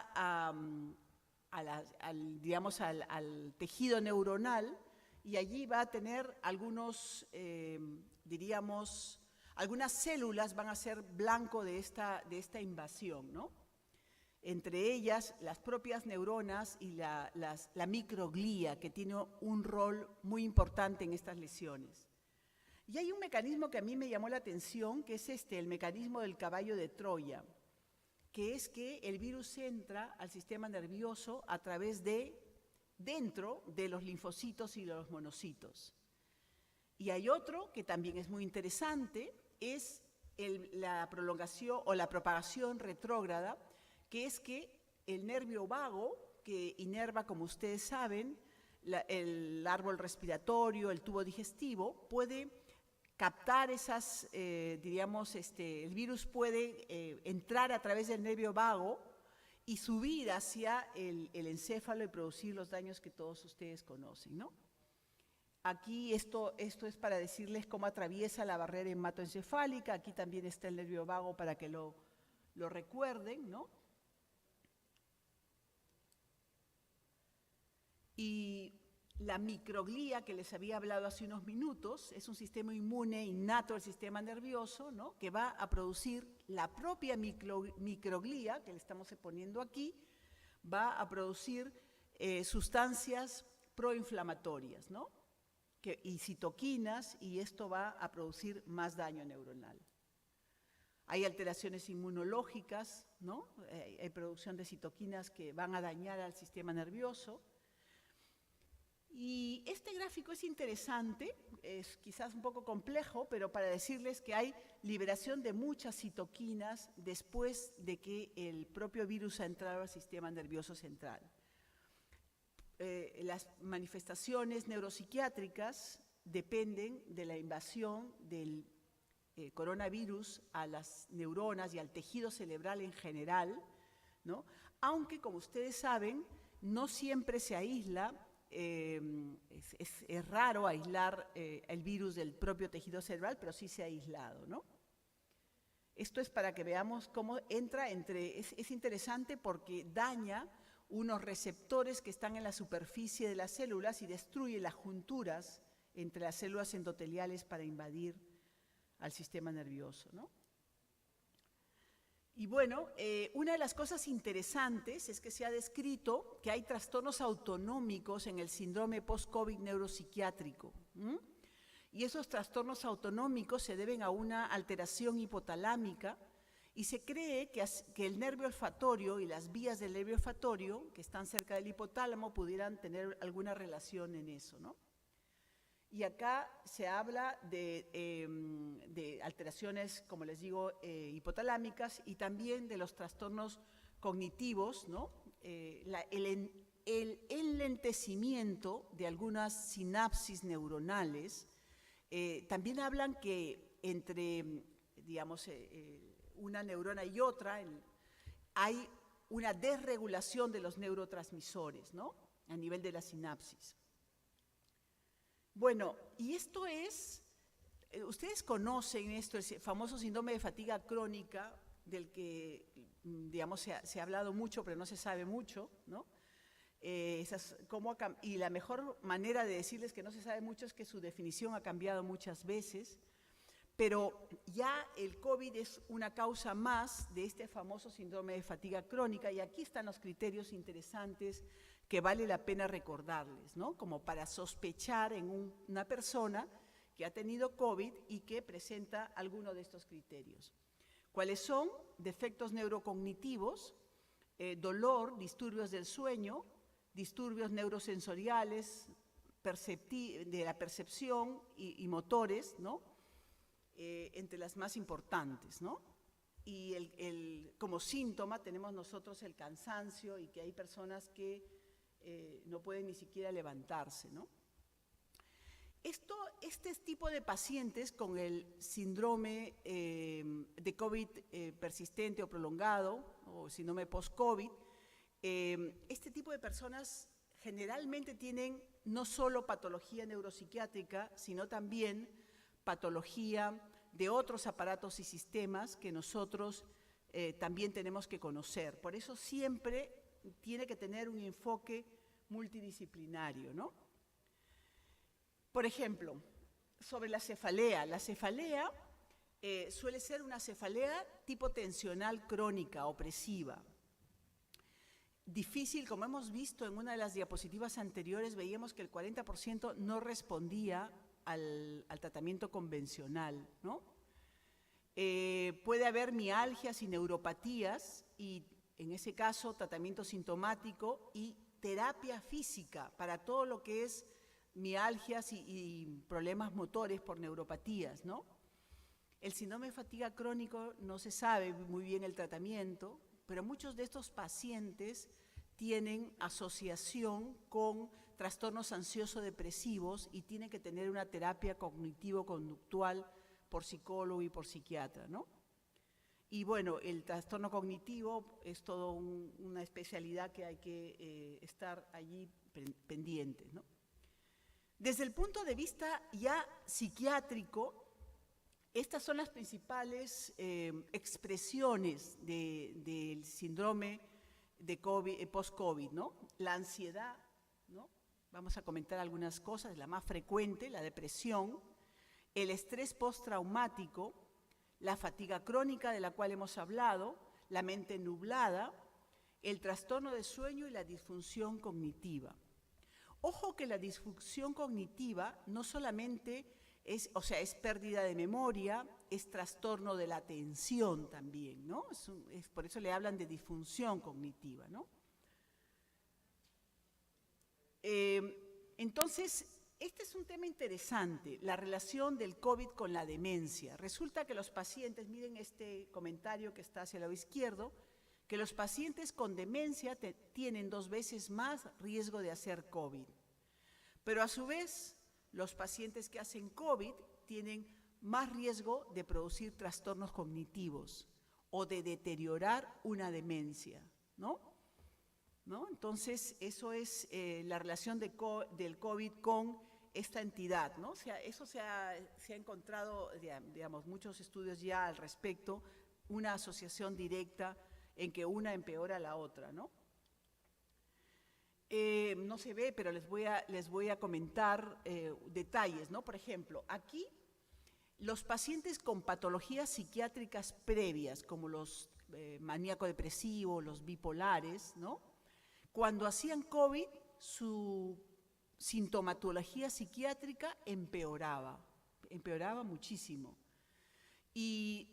al tejido neuronal, y allí va a tener algunos, diríamos, algunas células van a ser blanco de esta invasión, ¿no? Entre ellas, las propias neuronas y la microglía, que tiene un rol muy importante en estas lesiones. Y hay un mecanismo que a mí me llamó la atención, que es el mecanismo del caballo de Troya, que es que el virus entra al sistema nervioso a través dentro de los linfocitos y de los monocitos. Y hay otro que también es muy interesante, es la prolongación o la propagación retrógrada, que es que el nervio vago, que inerva, como ustedes saben, el árbol respiratorio, el tubo digestivo, puede captar esas, el virus puede entrar a través del nervio vago y subir hacia el encéfalo y producir los daños que todos ustedes conocen, ¿no? Aquí esto es para decirles cómo atraviesa la barrera hematoencefálica. Aquí también está el nervio vago para que lo recuerden, ¿no? Y la microglía que les había hablado hace unos minutos es un sistema inmune innato del sistema nervioso, ¿no? Que va a producir la propia microglía, que le estamos poniendo aquí, va a producir sustancias proinflamatorias, ¿no? Y citoquinas, y esto va a producir más daño neuronal. Hay alteraciones inmunológicas, ¿no? Hay producción de citoquinas que van a dañar al sistema nervioso. Y este gráfico es interesante, es quizás un poco complejo, pero para decirles que hay liberación de muchas citoquinas después de que el propio virus ha entrado al sistema nervioso central. Las manifestaciones neuropsiquiátricas dependen de la invasión del coronavirus a las neuronas y al tejido cerebral en general, ¿no? Aunque, como ustedes saben, no siempre se aísla. Es raro aislar el virus del propio tejido cerebral, pero sí se ha aislado, ¿no? Esto es para que veamos cómo entra es interesante porque daña unos receptores que están en la superficie de las células y destruye las junturas entre las células endoteliales para invadir al sistema nervioso, ¿no? Y bueno, una de las cosas interesantes es que se ha descrito que hay trastornos autonómicos en el síndrome post-COVID neuropsiquiátrico. Y esos trastornos autonómicos se deben a una alteración hipotalámica y se cree que el nervio olfatorio y las vías del nervio olfatorio que están cerca del hipotálamo pudieran tener alguna relación en eso, ¿no? Y acá se habla de alteraciones, como les digo, hipotalámicas y también de los trastornos cognitivos, ¿no? El enlentecimiento de algunas sinapsis neuronales. También hablan que entre, digamos, una neurona y otra hay una desregulación de los neurotransmisores, ¿no? A nivel de la sinapsis. Bueno, y esto es, ustedes conocen esto, el famoso síndrome de fatiga crónica, del que, digamos, se ha hablado mucho, pero no se sabe mucho, ¿no? Y la mejor manera de decirles que no se sabe mucho es que su definición ha cambiado muchas veces, pero ya el COVID es una causa más de este famoso síndrome de fatiga crónica, y aquí están los criterios interesantes que vale la pena recordarles, ¿no? Como para sospechar en una persona que ha tenido COVID y que presenta alguno de estos criterios. ¿Cuáles son? Defectos neurocognitivos, dolor, disturbios del sueño, disturbios neurosensoriales, de la percepción y motores, ¿no? Entre las más importantes, ¿no? Y como síntoma tenemos nosotros el cansancio y que hay personas que no pueden ni siquiera levantarse, ¿no? Este tipo de pacientes con el síndrome de COVID persistente o prolongado, o síndrome post-COVID, este tipo de personas generalmente tienen no solo patología neuropsiquiátrica, sino también patología de otros aparatos y sistemas que nosotros también tenemos que conocer. Por eso siempre tiene que tener un enfoque multidisciplinario, ¿no? Por ejemplo, sobre la cefalea. La cefalea suele ser una cefalea tipo tensional crónica, opresiva. Difícil, como hemos visto en una de las diapositivas anteriores, veíamos que el 40% no respondía al tratamiento convencional, ¿no? Puede haber mialgias y neuropatías y, en ese caso, tratamiento sintomático y terapia física para todo lo que es mialgias y problemas motores por neuropatías, ¿no? El síndrome de fatiga crónico no se sabe muy bien el tratamiento, pero muchos de estos pacientes tienen asociación con trastornos ansioso-depresivos y tienen que tener una terapia cognitivo-conductual por psicólogo y por psiquiatra, ¿no? Y bueno, el trastorno cognitivo es toda una especialidad que hay que estar allí pendientes, ¿no? Desde el punto de vista ya psiquiátrico, estas son las principales expresiones del síndrome de post-COVID, ¿no? La ansiedad, ¿no? Vamos a comentar algunas cosas, la más frecuente, la depresión, el estrés postraumático, la fatiga crónica de la cual hemos hablado, la mente nublada, el trastorno de sueño y la disfunción cognitiva. Ojo que la disfunción cognitiva no solamente es pérdida de memoria, es trastorno de la atención también, ¿no? Por eso le hablan de disfunción cognitiva, ¿no? Entonces, este es un tema interesante, la relación del COVID con la demencia. Resulta que los pacientes, miren este comentario que está hacia el lado izquierdo, que los pacientes con demencia tienen 2 veces más riesgo de hacer COVID. Pero a su vez, los pacientes que hacen COVID tienen más riesgo de producir trastornos cognitivos o de deteriorar una demencia, ¿no? Entonces, eso es la relación del COVID con esta entidad, ¿no? O sea, eso se ha encontrado, digamos, muchos estudios ya al respecto, una asociación directa en que una empeora a la otra, ¿no? No se ve, pero les voy a comentar detalles, ¿no? Por ejemplo, aquí los pacientes con patologías psiquiátricas previas, como los maníaco-depresivos, los bipolares, ¿no? Cuando hacían COVID, su sintomatología psiquiátrica empeoraba muchísimo. Y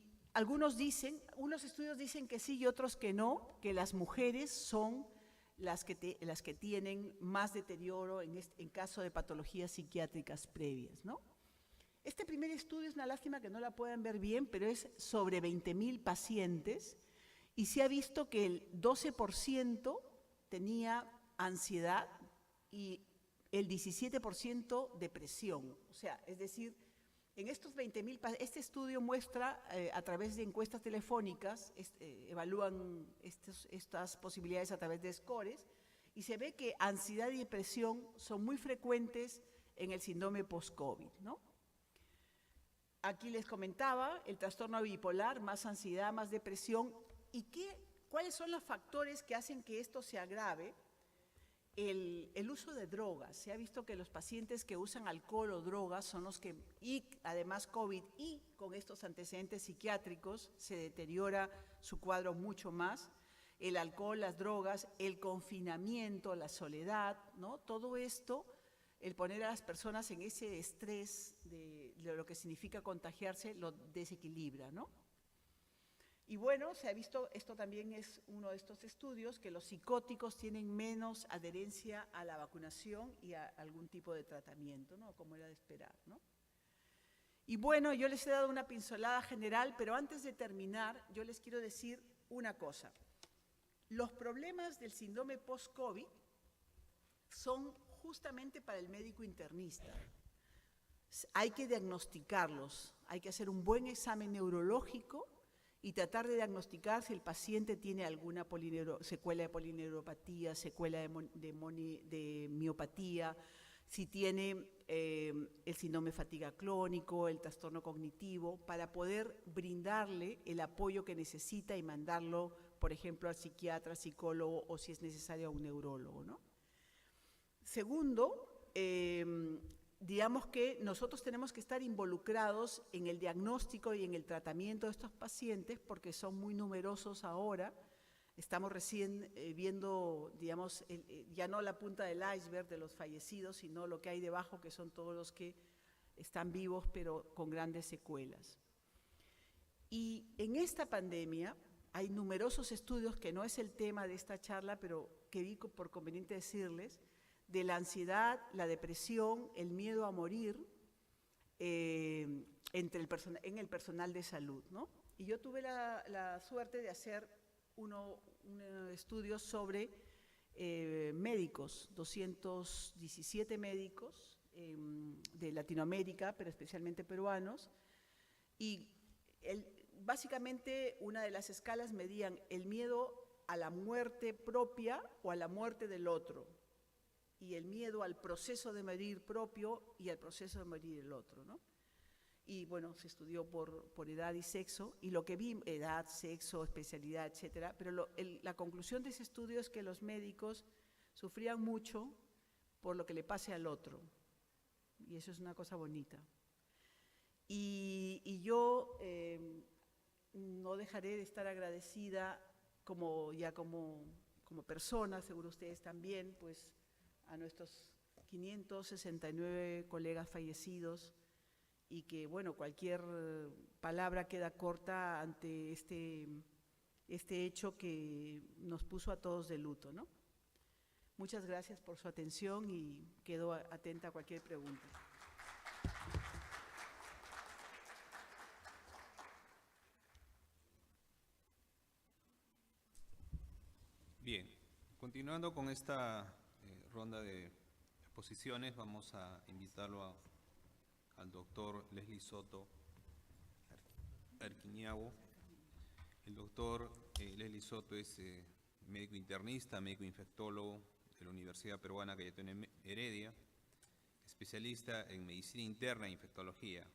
unos estudios dicen que sí y otros que no, que las mujeres son las que tienen más deterioro en caso de patologías psiquiátricas previas, ¿no? Este primer estudio es una lástima que no la puedan ver bien, pero es sobre 20.000 pacientes y se ha visto que el 12% tenía ansiedad y el 17% depresión. O sea, es decir, en estos 20.000, este estudio muestra a través de encuestas telefónicas, evalúan estas posibilidades a través de scores, y se ve que ansiedad y depresión son muy frecuentes en el síndrome post-COVID, ¿no? Aquí les comentaba el trastorno bipolar, más ansiedad, más depresión, y ¿cuáles son los factores que hacen que esto se agrave? El uso de drogas. Se ha visto que los pacientes que usan alcohol o drogas son los que, y además COVID y con estos antecedentes psiquiátricos, se deteriora su cuadro mucho más. El alcohol, las drogas, el confinamiento, la soledad, ¿no? Todo esto, el poner a las personas en ese estrés de lo que significa contagiarse, lo desequilibra, ¿no? Y bueno, se ha visto, esto también es uno de estos estudios, que los psicóticos tienen menos adherencia a la vacunación y a algún tipo de tratamiento, ¿no? Como era de esperar, ¿no? Y bueno, yo les he dado una pincelada general, pero antes de terminar, yo les quiero decir una cosa. Los problemas del síndrome post-COVID son justamente para el médico internista. Hay que diagnosticarlos, hay que hacer un buen examen neurológico y tratar de diagnosticar si el paciente tiene alguna secuela de polineuropatía, secuela de miopatía, si tiene el síndrome de fatiga crónico, el trastorno cognitivo, para poder brindarle el apoyo que necesita y mandarlo, por ejemplo, al psiquiatra, psicólogo o si es necesario a un neurólogo, ¿no? Segundo, digamos que nosotros tenemos que estar involucrados en el diagnóstico y en el tratamiento de estos pacientes porque son muy numerosos ahora. Estamos recién viendo, digamos, ya no la punta del iceberg de los fallecidos, sino lo que hay debajo, que son todos los que están vivos pero con grandes secuelas. Y en esta pandemia hay numerosos estudios, que no es el tema de esta charla, pero que vi por conveniente decirles, de la ansiedad, la depresión, el miedo a morir en el personal de salud, ¿no? Y yo tuve la suerte de hacer un estudio sobre médicos, 217 médicos de Latinoamérica, pero especialmente peruanos, y básicamente una de las escalas medían el miedo a la muerte propia o a la muerte del otro, y el miedo al proceso de morir propio y al proceso de morir el otro, ¿no? Y bueno, se estudió por edad y sexo, y lo que vi, edad, sexo, especialidad, etcétera, pero la conclusión de ese estudio es que los médicos sufrían mucho por lo que le pase al otro, y eso es una cosa bonita. Y yo no dejaré de estar agradecida como persona, seguro ustedes también, pues a nuestros 569 colegas fallecidos, y que, bueno, cualquier palabra queda corta ante este hecho que nos puso a todos de luto, ¿no? Muchas gracias por su atención y quedo atenta a cualquier pregunta. Bien, continuando con esta ronda de exposiciones, vamos a invitarlo al doctor Leslie Soto Arquiñago. El doctor Leslie Soto es médico internista, médico infectólogo de la Universidad Peruana Cayetano Heredia, especialista en medicina interna e infectología.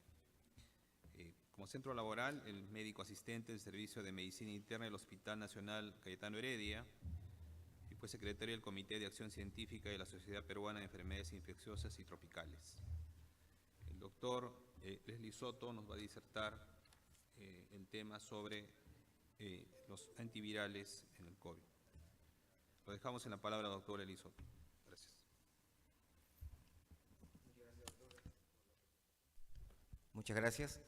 Como centro laboral, el médico asistente del Servicio de Medicina Interna del Hospital Nacional Cayetano Heredia, y fue secretario del Comité de Acción Científica de la Sociedad Peruana de Enfermedades Infecciosas y Tropicales. El doctor Leslie Soto nos va a disertar el tema sobre los antivirales en el COVID. Lo dejamos en la palabra al doctor Leslie Soto. Gracias. Muchas gracias.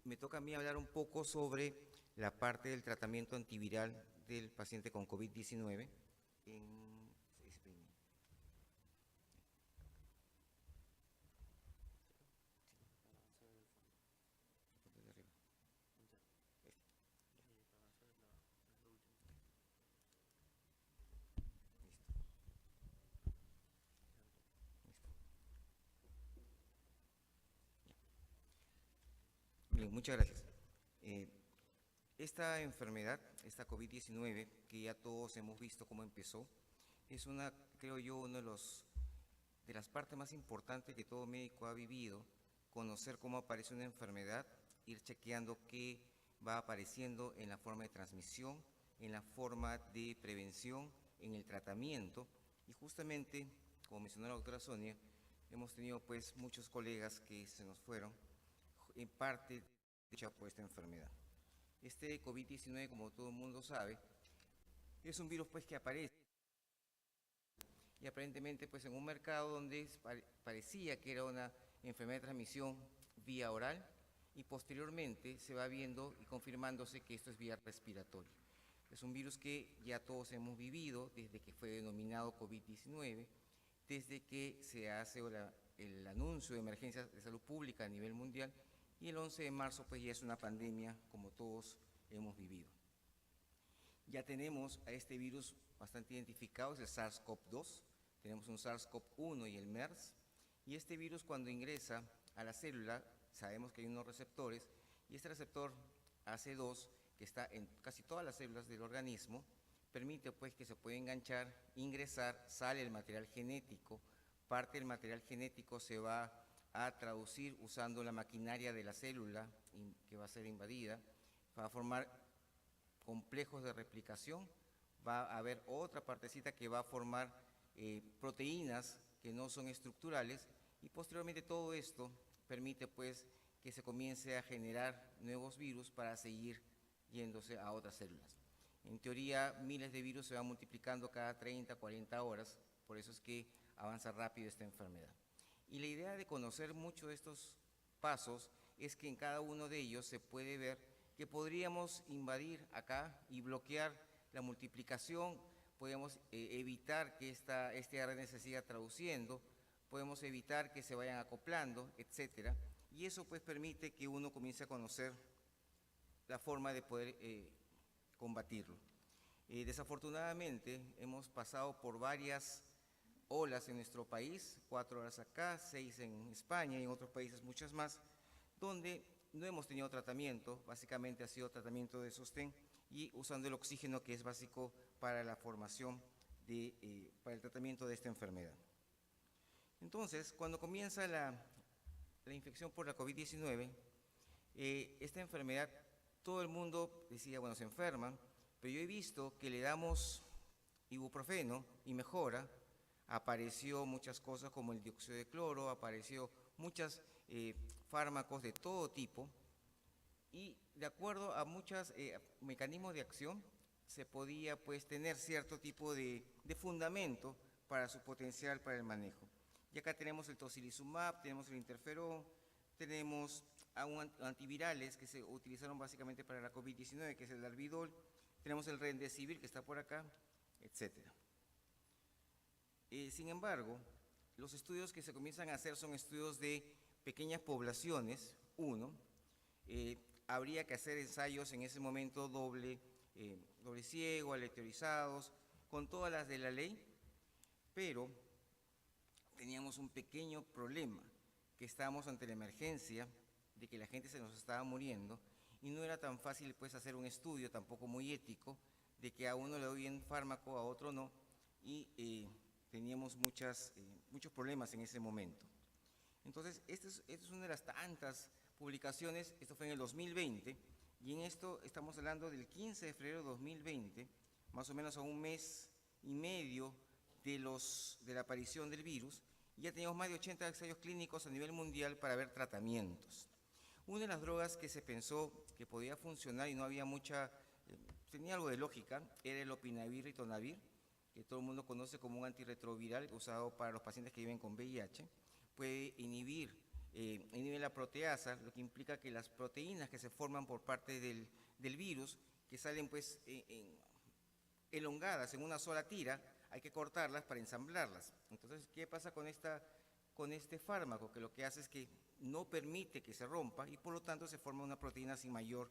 Me toca a mí hablar un poco sobre la parte del tratamiento antiviral del paciente con COVID-19 Bien, muchas gracias. Esta enfermedad, esta COVID-19, que ya todos hemos visto cómo empezó, es creo yo, una de las partes más importantes que todo médico ha vivido, conocer cómo aparece una enfermedad, ir chequeando qué va apareciendo en la forma de transmisión, en la forma de prevención, en el tratamiento, y justamente, como mencionó la doctora Sonia, hemos tenido pues muchos colegas que se nos fueron, en parte dicha por esta enfermedad. Este COVID-19, como todo el mundo sabe, es un virus pues que aparece y aparentemente pues en un mercado donde parecía que era una enfermedad de transmisión vía oral, y posteriormente se va viendo y confirmándose que esto es vía respiratoria. Es un virus que ya todos hemos vivido desde que fue denominado COVID-19, desde que se hace el anuncio de emergencia de salud pública a nivel mundial, y el 11 de marzo pues ya es una pandemia como todos hemos vivido. Ya tenemos a este virus bastante identificado, es el SARS-CoV-2, tenemos un SARS-CoV-1 y el MERS, y este virus cuando ingresa a la célula, sabemos que hay unos receptores, y este receptor AC2, que está en casi todas las células del organismo, permite pues que se pueda enganchar, ingresar, sale el material genético, parte del material genético se va a traducir usando la maquinaria de la célula que va a ser invadida, va a formar complejos de replicación, va a haber otra partecita que va a formar proteínas que no son estructurales, y posteriormente todo esto permite pues que se comience a generar nuevos virus para seguir yéndose a otras células. En teoría, miles de virus se van multiplicando cada 30, 40 horas, por eso es que avanza rápido esta enfermedad. Y la idea de conocer mucho de estos pasos es que en cada uno de ellos se puede ver que podríamos invadir acá y bloquear la multiplicación, podemos evitar que este ARN se siga traduciendo, podemos evitar que se vayan acoplando, etcétera, y eso pues permite que uno comience a conocer la forma de poder combatirlo. Desafortunadamente hemos pasado por varias olas en nuestro país, 4 olas acá, 6 en España y en otros países muchas más, donde no hemos tenido tratamiento, básicamente ha sido tratamiento de sostén y usando el oxígeno que es básico para la formación, para el tratamiento de esta enfermedad. Entonces, cuando comienza la infección por la COVID-19, esta enfermedad, todo el mundo decía, bueno, se enferman, pero yo he visto que le damos ibuprofeno y mejora, apareció muchas cosas como el dióxido de cloro, apareció muchos fármacos de todo tipo, y de acuerdo a muchos mecanismos de acción, se podía pues tener cierto tipo de fundamento para su potencial para el manejo. Y acá tenemos el tocilizumab, tenemos el interferón, tenemos antivirales que se utilizaron básicamente para la COVID-19, que es el Alvidol, tenemos el Remdesivir que está por acá, etcétera. Sin embargo, los estudios que se comienzan a hacer son estudios de pequeñas poblaciones, habría que hacer ensayos en ese momento doble ciego, aleatorizados, con todas las de la ley, pero teníamos un pequeño problema, que estábamos ante la emergencia de que la gente se nos estaba muriendo y no era tan fácil pues hacer un estudio, tampoco muy ético, de que a uno le doy un fármaco, a otro no, y teníamos muchos problemas en ese momento. Entonces, esta es una de las tantas publicaciones, esto fue en el 2020, y en esto estamos hablando del 15 de febrero de 2020, más o menos a un mes y medio de la aparición del virus, y ya teníamos más de 80 ensayos clínicos a nivel mundial para ver tratamientos. Una de las drogas que se pensó que podía funcionar y no había tenía algo de lógica, era el opinavir ritonavir, que todo el mundo conoce como un antirretroviral usado para los pacientes que viven con VIH, puede inhibir la proteasa, lo que implica que las proteínas que se forman por parte del virus, que salen pues elongadas en una sola tira, hay que cortarlas para ensamblarlas. Entonces, ¿qué pasa con este fármaco? Que lo que hace es que no permite que se rompa y por lo tanto se forma una proteína sin mayor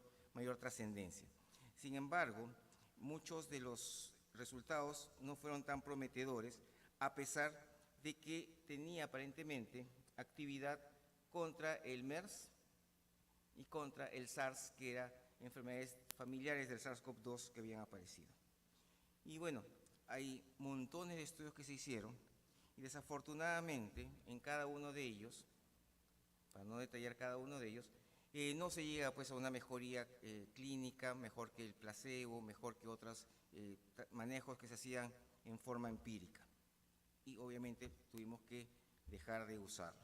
trascendencia. Sin embargo, muchos de los resultados no fueron tan prometedores, a pesar de que tenía aparentemente actividad contra el MERS y contra el SARS, que eran enfermedades familiares del SARS-CoV-2 que habían aparecido. Y bueno, hay montones de estudios que se hicieron y desafortunadamente en cada uno de ellos, para no detallar cada uno de ellos, no se llega pues a una mejoría clínica, mejor que el placebo, mejor que otros manejos que se hacían en forma empírica. Y obviamente tuvimos que dejar de usarlo.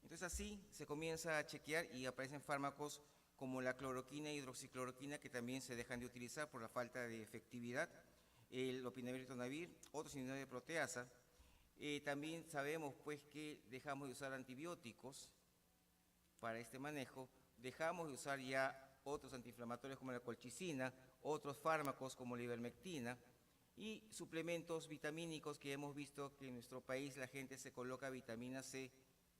Entonces así se comienza a chequear y aparecen fármacos como la cloroquina e hidroxicloroquina que también se dejan de utilizar por la falta de efectividad, el opinavir ritonavir, otros inhibidores de proteasa. También sabemos pues que dejamos de usar antibióticos para este manejo dejamos de usar ya otros antiinflamatorios como la colchicina, otros fármacos como la ivermectina y suplementos vitamínicos que hemos visto que en nuestro país la gente se coloca vitamina C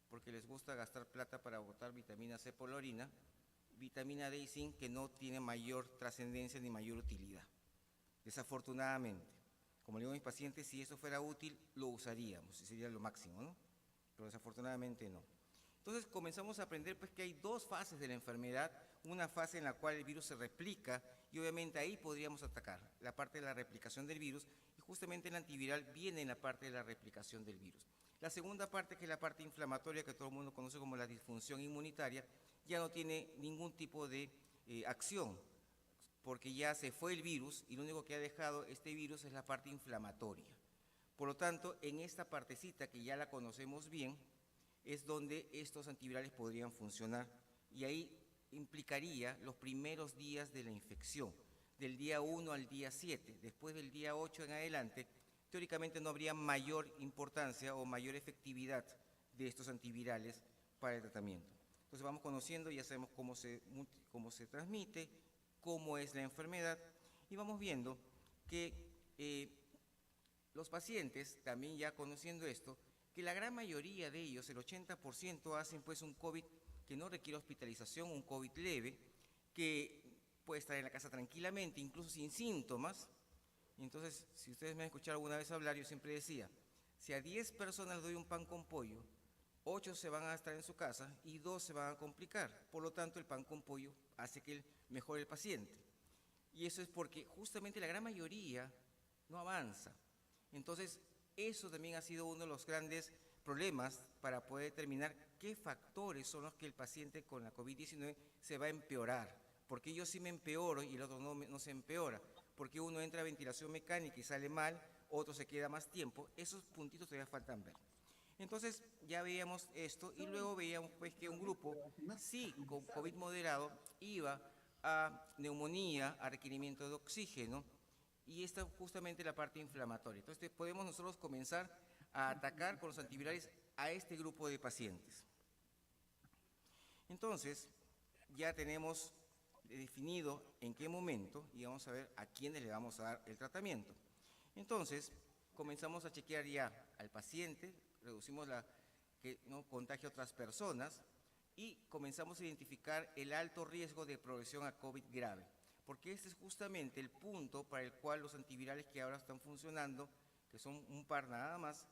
porque les gusta gastar plata para botar vitamina C por la orina, vitamina D y zinc que no tienen mayor trascendencia ni mayor utilidad. Desafortunadamente, como le digo a mis pacientes, si eso fuera útil, lo usaríamos, y sería lo máximo, ¿no? Pero desafortunadamente no. Entonces comenzamos a aprender pues, que hay dos fases de la enfermedad, una fase en la cual el virus se replica y obviamente ahí podríamos atacar la parte de la replicación del virus y justamente el antiviral viene en la parte de la replicación del virus. La segunda parte, que es la parte inflamatoria que todo el mundo conoce como la disfunción inmunitaria, ya no tiene ningún tipo de acción porque ya se fue el virus y lo único que ha dejado este virus es la parte inflamatoria. Por lo tanto, en esta partecita que ya la conocemos bien, es donde estos antivirales podrían funcionar y ahí implicaría los primeros días de la infección, del día 1 al día 7. Después del día 8 en adelante, teóricamente no habría mayor importancia o mayor efectividad de estos antivirales para el tratamiento. Entonces vamos conociendo, ya sabemos cómo se transmite, cómo es la enfermedad y vamos viendo que los pacientes, también ya conociendo esto, que la gran mayoría de ellos, el 80%, hacen pues un COVID que no requiere hospitalización, un COVID leve, que puede estar en la casa tranquilamente, incluso sin síntomas. Entonces, si ustedes me han escuchado alguna vez hablar, yo siempre decía, si a 10 personas les doy un pan con pollo, 8 se van a estar en su casa y 2 se van a complicar. Por lo tanto, el pan con pollo hace que mejore el paciente. Y eso es porque justamente la gran mayoría no avanza. Entonces, eso también ha sido uno de los grandes problemas para poder determinar qué factores son los que el paciente con la COVID-19 se va a empeorar. Porque yo sí me empeoro y el otro no se empeora. Porque uno entra a ventilación mecánica y sale mal, otro se queda más tiempo. Esos puntitos todavía faltan ver. Entonces ya veíamos esto y luego veíamos pues que un grupo, sí, con COVID moderado, iba a neumonía, a requerimiento de oxígeno, y esta es justamente la parte inflamatoria. Entonces podemos nosotros comenzar a atacar con los antivirales a este grupo de pacientes. Entonces ya tenemos definido en qué momento y vamos a ver a quiénes le vamos a dar el tratamiento. Entonces comenzamos a chequear ya al paciente, reducimos que no contagie a otras personas y comenzamos a identificar el alto riesgo de progresión a COVID grave, porque este es justamente el punto para el cual los antivirales que ahora están funcionando, que son un par nada más,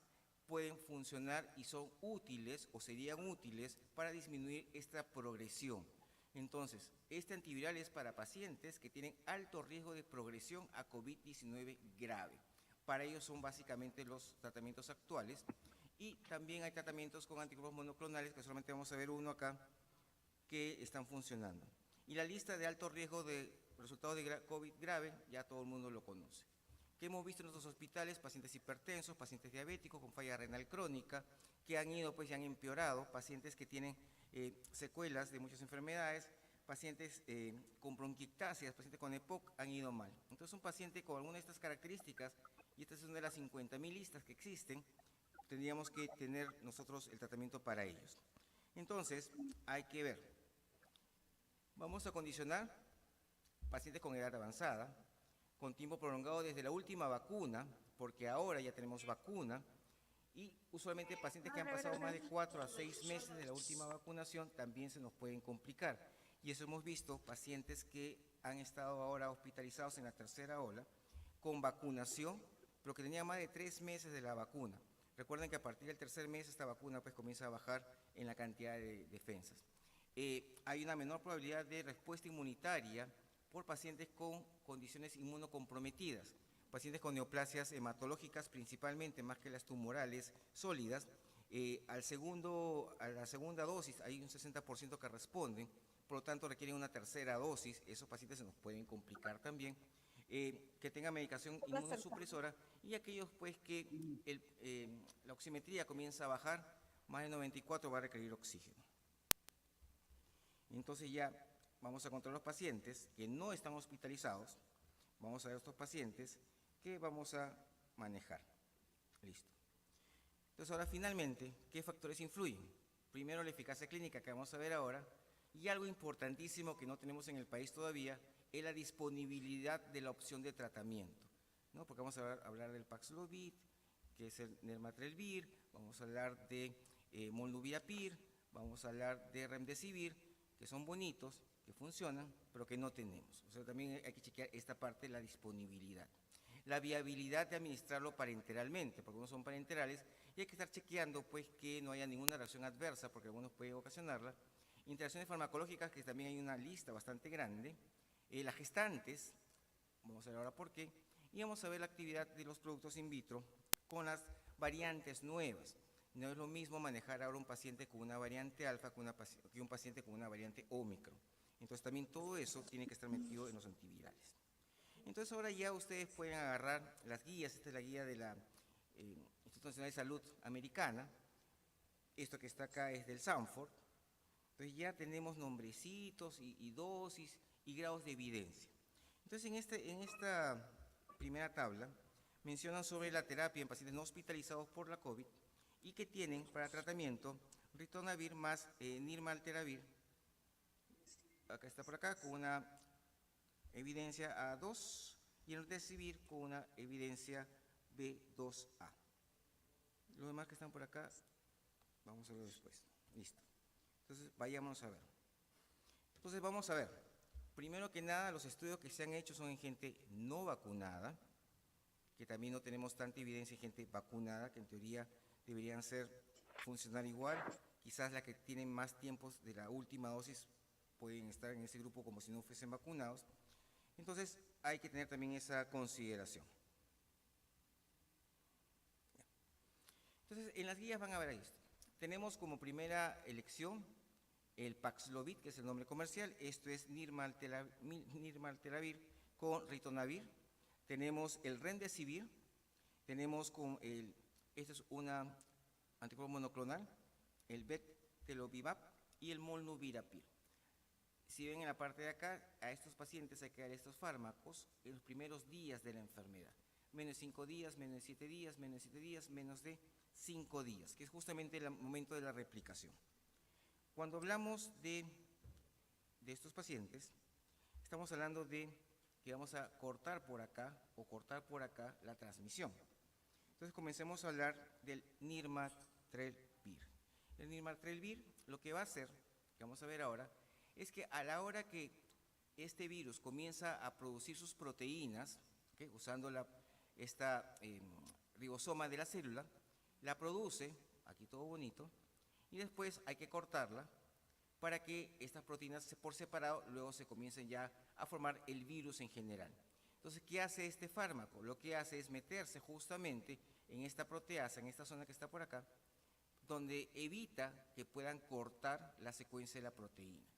pueden funcionar y son útiles o serían útiles para disminuir esta progresión. Entonces, este antiviral es para pacientes que tienen alto riesgo de progresión a COVID-19 grave. Para ellos son básicamente los tratamientos actuales y también hay tratamientos con anticuerpos monoclonales, que solamente vamos a ver uno acá, que están funcionando. Y la lista de alto riesgo de resultados de COVID grave, ya todo el mundo lo conoce. Que hemos visto en nuestros hospitales, pacientes hipertensos, pacientes diabéticos con falla renal crónica, que han ido pues y han empeorado, pacientes que tienen secuelas de muchas enfermedades, pacientes con bronquiectasias, pacientes con EPOC han ido mal. Entonces un paciente con alguna de estas características, y esta es una de las 50.000 listas que existen, tendríamos que tener nosotros el tratamiento para ellos. Entonces hay que ver, vamos a condicionar pacientes con edad avanzada, con tiempo prolongado desde la última vacuna, porque ahora ya tenemos vacuna, y usualmente pacientes que han pasado más de 4 a 6 meses de la última vacunación también se nos pueden complicar. Y eso hemos visto, pacientes que han estado ahora hospitalizados en la tercera ola, con vacunación, pero que tenían más de 3 meses de la vacuna. Recuerden que a partir del tercer mes esta vacuna pues comienza a bajar en la cantidad de defensas. Hay una menor probabilidad de respuesta inmunitaria por pacientes con condiciones inmunocomprometidas, pacientes con neoplasias hematológicas principalmente, más que las tumorales sólidas. A la segunda dosis hay un 60% que responden, por lo tanto requieren una tercera dosis, esos pacientes se nos pueden complicar también, que tengan medicación inmunosupresora y aquellos pues que la oximetría comienza a bajar, más de 94 va a requerir oxígeno. Entonces ya vamos a controlar los pacientes que no están hospitalizados, vamos a ver estos pacientes que vamos a manejar. Listo. Entonces ahora finalmente, ¿qué factores influyen? Primero la eficacia clínica que vamos a ver ahora Y algo importantísimo que no tenemos en el país todavía es la disponibilidad de la opción de tratamiento, ¿no? Porque vamos a hablar del Paxlovid, que es el Nirmatrelvir, vamos a hablar de Molnupiravir, vamos a hablar de Remdesivir, que son bonitos, que funcionan, pero que no tenemos. O sea, también hay que chequear esta parte de la disponibilidad. La viabilidad de administrarlo parenteralmente, porque algunos son parenterales, y hay que estar chequeando pues que no haya ninguna reacción adversa, porque algunos pueden ocasionarla. Interacciones farmacológicas, que también hay una lista bastante grande. Las gestantes, vamos a ver ahora por qué, y vamos a ver la actividad de los productos in vitro con las variantes nuevas. No es lo mismo manejar ahora un paciente con una variante alfa que un paciente con una variante ómicron. Entonces también todo eso tiene que estar metido en los antivirales. Entonces ahora ya ustedes pueden agarrar las guías. Esta es la guía de la Instituto Nacional de Salud Americana. Esto que está acá es del Sanford. Entonces ya tenemos nombrecitos y dosis y grados de evidencia. Entonces en esta primera tabla mencionan sobre la terapia en pacientes no hospitalizados por la COVID y que tienen para tratamiento ritonavir más nirmatrelvir, acá está por acá, con una evidencia A2 y el remdesivir con una evidencia B2A. Los demás que están por acá, vamos a verlo después. Listo. Entonces, vayamos a ver. Entonces, vamos a ver. Primero que nada, los estudios que se han hecho son en gente no vacunada, que también no tenemos tanta evidencia en gente vacunada, que en teoría deberían funcionar igual. Quizás la que tienen más tiempos de la última dosis pueden estar en ese grupo como si no fuesen vacunados. Entonces, hay que tener también esa consideración. Entonces, en las guías van a ver esto. Tenemos como primera elección el Paxlovid, que es el nombre comercial. Esto es nirmatrelvir con ritonavir. Tenemos el Remdesivir. Tenemos esto es una anticuerpo monoclonal, el Betalovimab y el Molnupiravir. Si ven en la parte de acá, a estos pacientes hay que dar estos fármacos en los primeros días de la enfermedad. Menos de 5 días, menos de 7 días, menos de 7 días, menos de 5 días, que es justamente el momento de la replicación. Cuando hablamos de estos pacientes, estamos hablando de que vamos a cortar por acá o cortar por acá la transmisión. Entonces comencemos a hablar del Nirmatrelvir. El Nirmatrelvir lo que va a hacer, que vamos a ver ahora, es que a la hora que este virus comienza a producir sus proteínas, ¿okay?, usando esta ribosoma de la célula, la produce, aquí todo bonito, y después hay que cortarla para que estas proteínas por separado luego se comiencen ya a formar el virus en general. Entonces, ¿qué hace este fármaco? Lo que hace es meterse justamente en esta proteasa, en esta zona que está por acá, donde evita que puedan cortar la secuencia de la proteína.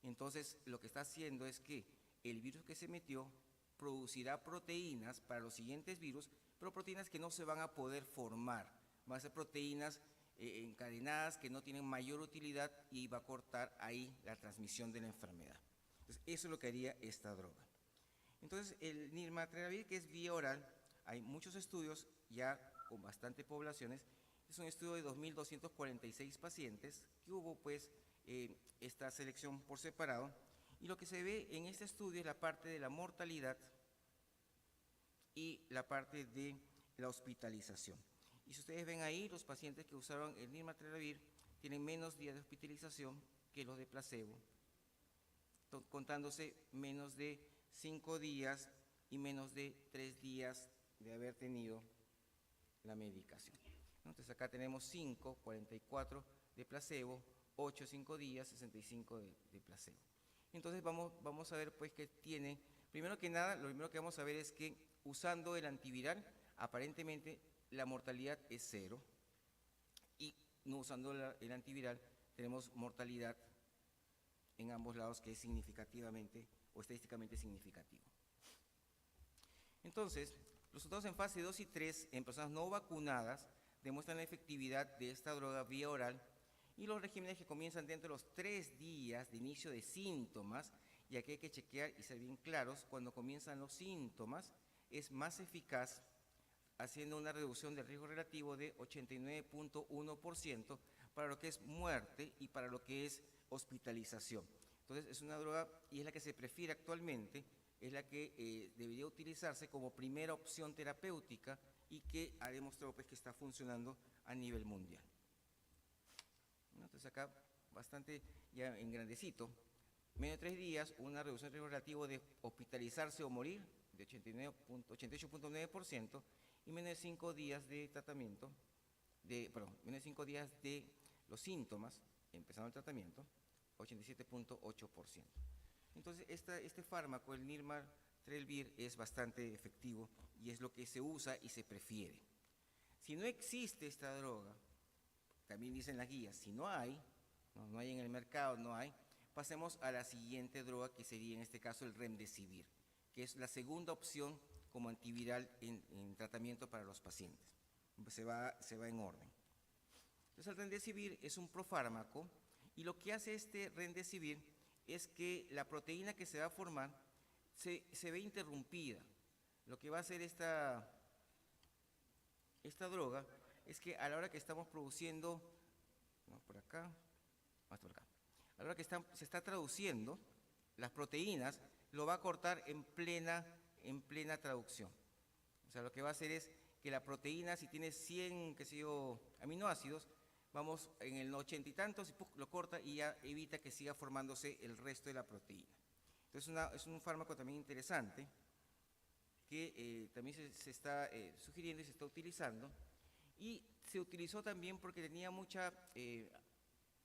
Entonces, lo que está haciendo es que el virus que se metió producirá proteínas para los siguientes virus, pero proteínas que no se van a poder formar. Van a ser proteínas encadenadas que no tienen mayor utilidad y va a cortar ahí la transmisión de la enfermedad. Entonces, eso es lo que haría esta droga. Entonces, el Nirmatrelvir, que es vía oral, hay muchos estudios ya con bastante poblaciones. Es un estudio de 2.246 pacientes que hubo pues esta selección por separado, y lo que se ve en este estudio es la parte de la mortalidad y la parte de la hospitalización. Y si ustedes ven ahí, los pacientes que usaron el Nirmatrelvir tienen menos días de hospitalización que los de placebo, contándose menos de 5 días y menos de 3 días de haber tenido la medicación. Entonces acá tenemos 5, 44 de placebo, 8, 5 días, 65 de placebo. Entonces vamos a ver pues que tiene, primero que nada, lo primero que vamos a ver es que usando el antiviral, aparentemente la mortalidad es 0, y no usando el antiviral tenemos mortalidad en ambos lados que es significativamente o estadísticamente significativo. Entonces, los resultados en fase 2 y 3 en personas no vacunadas demuestran la efectividad de esta droga vía oral, y los regímenes que comienzan dentro de los 3 días de inicio de síntomas, y aquí hay que chequear y ser bien claros, cuando comienzan los síntomas es más eficaz haciendo una reducción del riesgo relativo de 89.1% para lo que es muerte y para lo que es hospitalización. Entonces, es una droga y es la que se prefiere actualmente, es la que debería utilizarse como primera opción terapéutica y que ha demostrado pues, que está funcionando a nivel mundial. Entonces, acá bastante ya en grandecito, menos de 3 días, una reducción del riesgo relativo de hospitalizarse o morir de 88.9% y menos de 5 días de tratamiento, menos de 5 días de los síntomas, empezando el tratamiento, 87.8%. Entonces, este fármaco, el Nirmatrelvir, es bastante efectivo y es lo que se usa y se prefiere. Si no existe esta droga, también dicen las guías, si no hay, no hay en el mercado, no hay, pasemos a la siguiente droga que sería en este caso el Remdesivir, que es la segunda opción como antiviral en tratamiento para los pacientes. Se va en orden. Entonces el Remdesivir es un profármaco y lo que hace este Remdesivir es que la proteína que se va a formar se ve interrumpida. Lo que va a hacer esta droga es que a la hora que estamos produciendo, por acá, hasta por acá, a la hora que se está traduciendo las proteínas, lo va a cortar en plena traducción. O sea, lo que va a hacer es que la proteína, si tiene 100, aminoácidos, vamos en el 80 y tantos, y lo corta y ya evita que siga formándose el resto de la proteína. Entonces es un fármaco también interesante que también se está sugiriendo y se está utilizando, y se utilizó también porque tenía mucha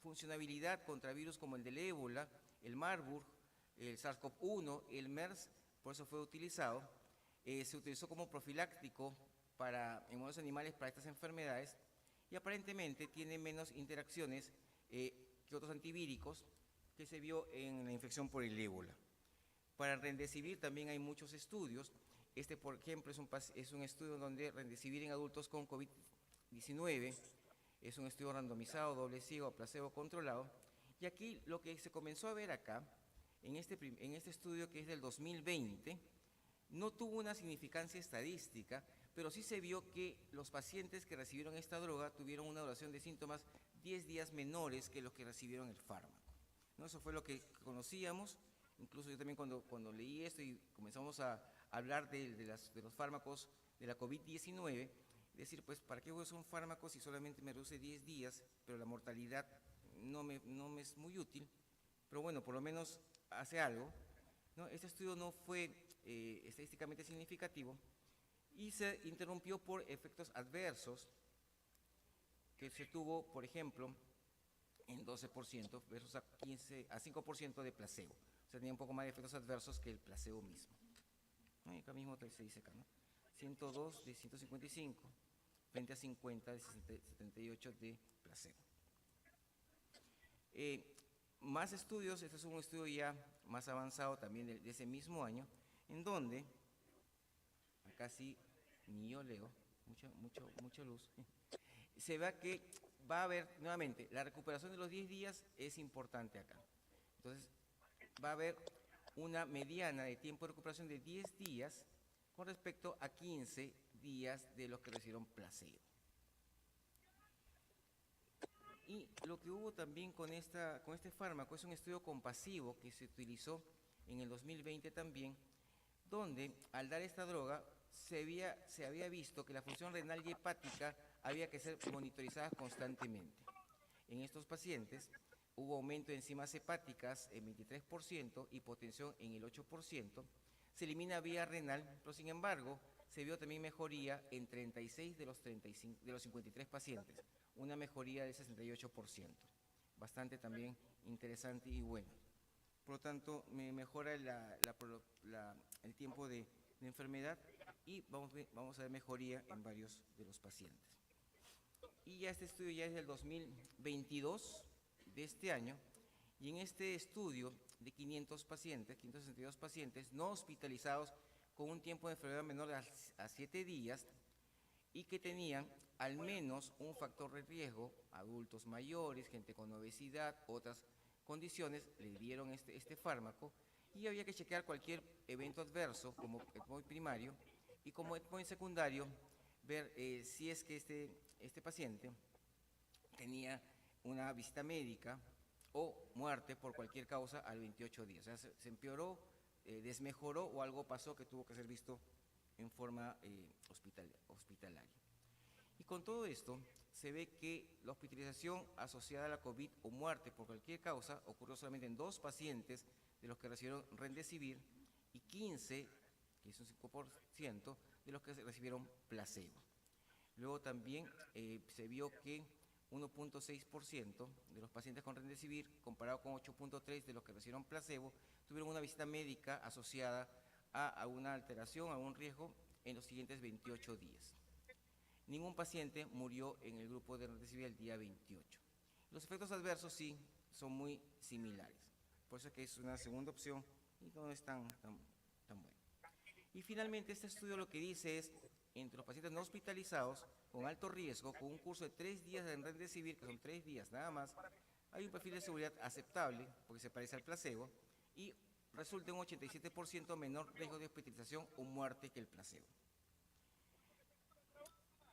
funcionabilidad contra virus como el del ébola, el Marburg, el SARS-CoV-1, el MERS, por eso fue utilizado. Se utilizó como profiláctico en modelos animales para estas enfermedades y aparentemente tiene menos interacciones que otros antivíricos que se vio en la infección por el ébola. Para el Remdesivir también hay muchos estudios. Este, por ejemplo, es un estudio donde Remdesivir en adultos con COVID-19 es un estudio randomizado, doble ciego, placebo controlado. Y aquí lo que se comenzó a ver acá, en este estudio que es del 2020, no tuvo una significancia estadística, pero sí se vio que los pacientes que recibieron esta droga tuvieron una duración de síntomas 10 días menores que los que recibieron el fármaco, ¿no? Eso fue lo que conocíamos. Incluso yo también cuando leí esto y comenzamos a hablar de los fármacos de la COVID-19, decir, pues, ¿para qué uso un fármaco si solamente me reduce 10 días, pero la mortalidad no me es muy útil? Pero bueno, por lo menos hace algo, ¿no? Este estudio no fue estadísticamente significativo y se interrumpió por efectos adversos que se tuvo, por ejemplo, en 12% versus a 5% de placebo. O sea, tenía un poco más de efectos adversos que el placebo mismo, ¿no? Y acá mismo se dice acá, ¿no? 102 de 155 frente a 50 de 78 de placebo. Más estudios, este es un estudio ya más avanzado también de ese mismo año, en donde, acá sí, ni yo leo, mucha luz, se ve que va a haber, nuevamente, la recuperación de los 10 días es importante acá. Entonces, va a haber una mediana de tiempo de recuperación de 10 días con respecto a 15 días de los que recibieron placebo. Y lo que hubo también con este fármaco es un estudio compasivo que se utilizó en el 2020 también, donde al dar esta droga se había visto que la función renal y hepática había que ser monitorizada constantemente. En estos pacientes hubo aumento de enzimas hepáticas en 23%, hipotensión en el 8%, se elimina vía renal, pero sin embargo se vio también mejoría en 36 de los 53 pacientes, una mejoría del 68%, bastante también interesante y buena. Por lo tanto, mejora el tiempo de enfermedad y vamos a ver mejoría en varios de los pacientes. Y ya este estudio ya es del 2022, de este año, y en este estudio de 562 pacientes no hospitalizados con un tiempo de enfermedad menor a 7 días y que tenían al menos un factor de riesgo, adultos mayores, gente con obesidad, otras condiciones, le dieron este fármaco y había que chequear cualquier evento adverso como endpoint primario y como endpoint secundario ver si es que este paciente tenía una visita médica o muerte por cualquier causa al 28 días. O sea, se empeoró, desmejoró o algo pasó que tuvo que ser visto en forma hospitalaria. Y con todo esto, se ve que la hospitalización asociada a la COVID o muerte por cualquier causa ocurrió solamente en 2 pacientes de los que recibieron Remdesivir y 15, que es un 5%, de los que recibieron placebo. Luego también se vio que 1.6% de los pacientes con Remdesivir, comparado con 8.3% de los que recibieron placebo, tuvieron una visita médica asociada a una alteración, a un riesgo en los siguientes 28 días. Ningún paciente murió en el grupo de Remdesivir el día 28. Los efectos adversos sí son muy similares, por eso es que es una segunda opción y no es tan buena. Y finalmente este estudio lo que dice es, entre los pacientes no hospitalizados con alto riesgo, con un curso de 3 días de Remdesivir, que son 3 días nada más, hay un perfil de seguridad aceptable, porque se parece al placebo, y resulta un 87% menor riesgo de hospitalización o muerte que el placebo.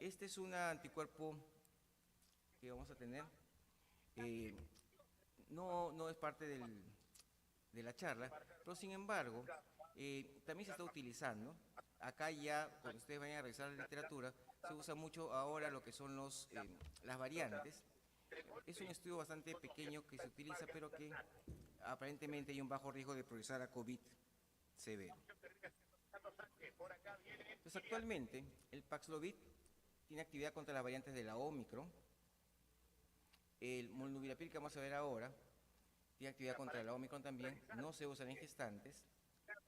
Este es un anticuerpo que vamos a tener, no es parte de la charla, pero sin embargo, también se está utilizando. Acá ya, cuando ustedes vayan a revisar la literatura, se usa mucho ahora lo que son las variantes. Es un estudio bastante pequeño que se utiliza, pero que aparentemente hay un bajo riesgo de progresar a COVID severo. Pues actualmente, el Paxlovid tiene actividad contra las variantes de la Omicron. El Molnupiravir, que vamos a ver ahora, tiene actividad contra la Omicron también, no se usa en gestantes.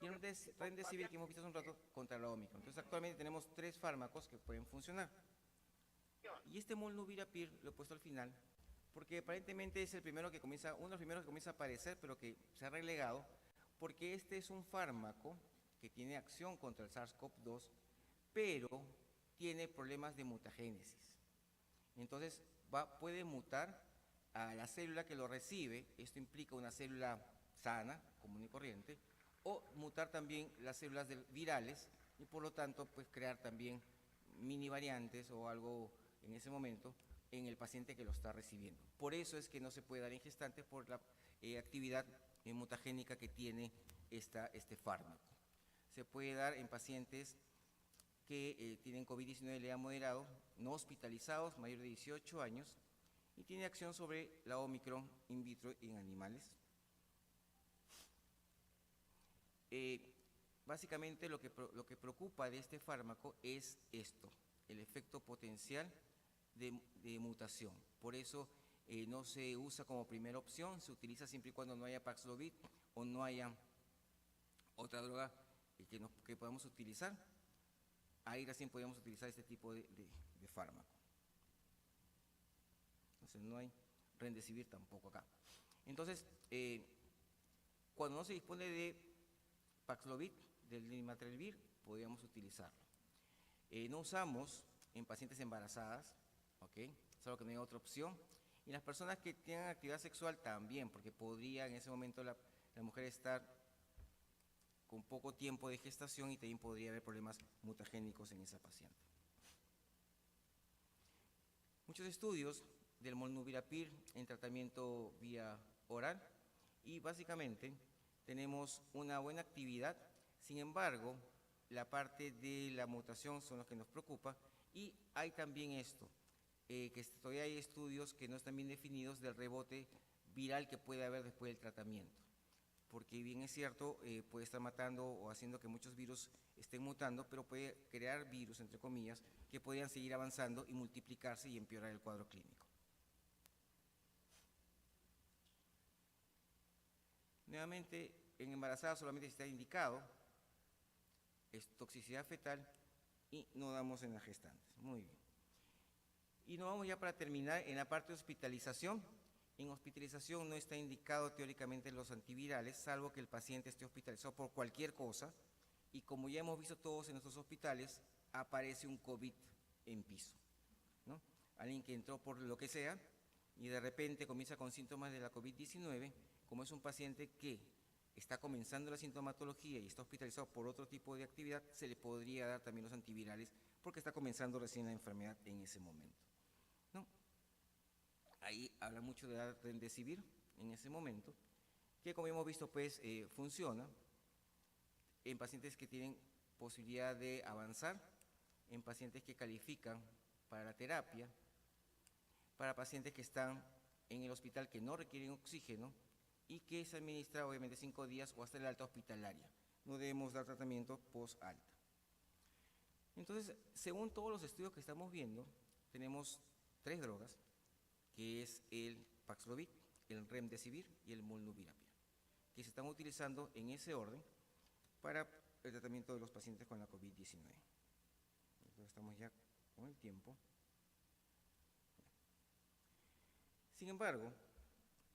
Y el Remdesivir, que hemos visto hace un rato, contra la Omicron. Entonces, actualmente tenemos 3 fármacos que pueden funcionar. Y este Molnupiravir lo he puesto al final, porque aparentemente es uno de los primeros que comienza a aparecer, pero que se ha relegado, porque este es un fármaco que tiene acción contra el SARS-CoV-2, pero tiene problemas de mutagénesis. Entonces, puede mutar a la célula que lo recibe, esto implica una célula sana, común y corriente, o mutar también las células virales y por lo tanto pues crear también mini variantes o algo en ese momento en el paciente que lo está recibiendo. Por eso es que no se puede dar en gestantes por la actividad mutagénica que tiene este fármaco. Se puede dar en pacientes que tienen COVID-19 leve a moderado, no hospitalizados, mayor de 18 años, y tiene acción sobre la Omicron in vitro en animales. Básicamente lo que preocupa de este fármaco es esto, el efecto potencial de mutación. Por eso no se usa como primera opción, se utiliza siempre y cuando no haya Paxlovid o no haya otra droga que podamos utilizar. Ahí recién podemos utilizar este tipo de fármaco. Entonces no hay Remdesivir tampoco acá. Entonces, cuando no se dispone de Paxlovid, del Nirmatrelvir, podríamos utilizarlo. No usamos en pacientes embarazadas, ¿ok? Solo que no hay otra opción. Y las personas que tengan actividad sexual también, porque podría en ese momento la mujer estar con poco tiempo de gestación y también podría haber problemas mutagénicos en esa paciente. Muchos estudios del Molnupiravir en tratamiento vía oral y básicamente tenemos una buena actividad, sin embargo, la parte de la mutación son los que nos preocupa y hay también esto, que todavía hay estudios que no están bien definidos del rebote viral que puede haber después del tratamiento. Porque bien es cierto, puede estar matando o haciendo que muchos virus estén mutando, pero puede crear virus, entre comillas, que podrían seguir avanzando y multiplicarse y empeorar el cuadro clínico. Nuevamente, en embarazadas solamente está indicado, es toxicidad fetal y no damos en las gestantes. Muy bien. Y nos vamos ya para terminar en la parte de hospitalización. En hospitalización no está indicado teóricamente los antivirales, salvo que el paciente esté hospitalizado por cualquier cosa, y como ya hemos visto todos en nuestros hospitales, aparece un COVID en piso, ¿no? Alguien que entró por lo que sea y de repente comienza con síntomas de la COVID-19, como es un paciente que está comenzando la sintomatología y está hospitalizado por otro tipo de actividad, se le podría dar también los antivirales porque está comenzando recién la enfermedad en ese momento, ¿no? Ahí habla mucho de dar remdesivir en ese momento, que como hemos visto pues funciona en pacientes que tienen posibilidad de avanzar, en pacientes que califican para la terapia, para pacientes que están en el hospital que no requieren oxígeno y que se administra obviamente 5 días o hasta la alta hospitalaria. No debemos dar tratamiento post-alta. Entonces, según todos los estudios que estamos viendo, tenemos 3 drogas, que es el Paxlovid, el Remdesivir y el Molnupiravir, que se están utilizando en ese orden para el tratamiento de los pacientes con la COVID-19. Entonces, estamos ya con el tiempo. Sin embargo,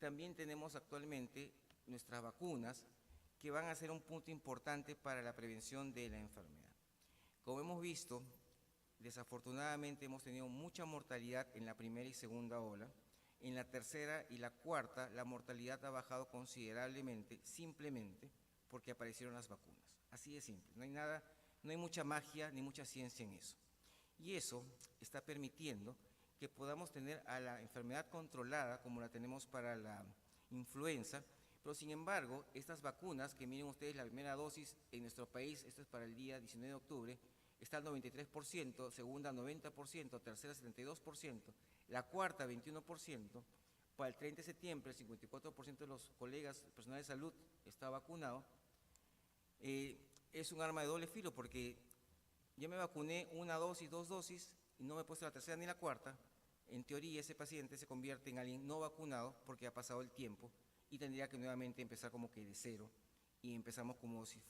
también tenemos actualmente nuestras vacunas que van a ser un punto importante para la prevención de la enfermedad. Como hemos visto, desafortunadamente hemos tenido mucha mortalidad en la primera y segunda ola. En la tercera y la cuarta, la mortalidad ha bajado considerablemente, simplemente porque aparecieron las vacunas. Así de simple, no hay nada, no hay mucha magia ni mucha ciencia en eso. Y eso está permitiendo que podamos tener a la enfermedad controlada como la tenemos para la influenza, pero sin embargo, estas vacunas, que miren ustedes la primera dosis en nuestro país, esto es para el día 19 de octubre, está al 93%, segunda 90%, tercera 72%, la cuarta 21%, para el 30 de septiembre el 54% de los colegas personal de salud está vacunado. Es un arma de doble filo porque yo me vacuné 1 dosis, 2 dosis y no me he puesto la tercera ni la cuarta. En teoría ese paciente se convierte en alguien no vacunado porque ha pasado el tiempo y tendría que nuevamente empezar como que de cero y empezamos como si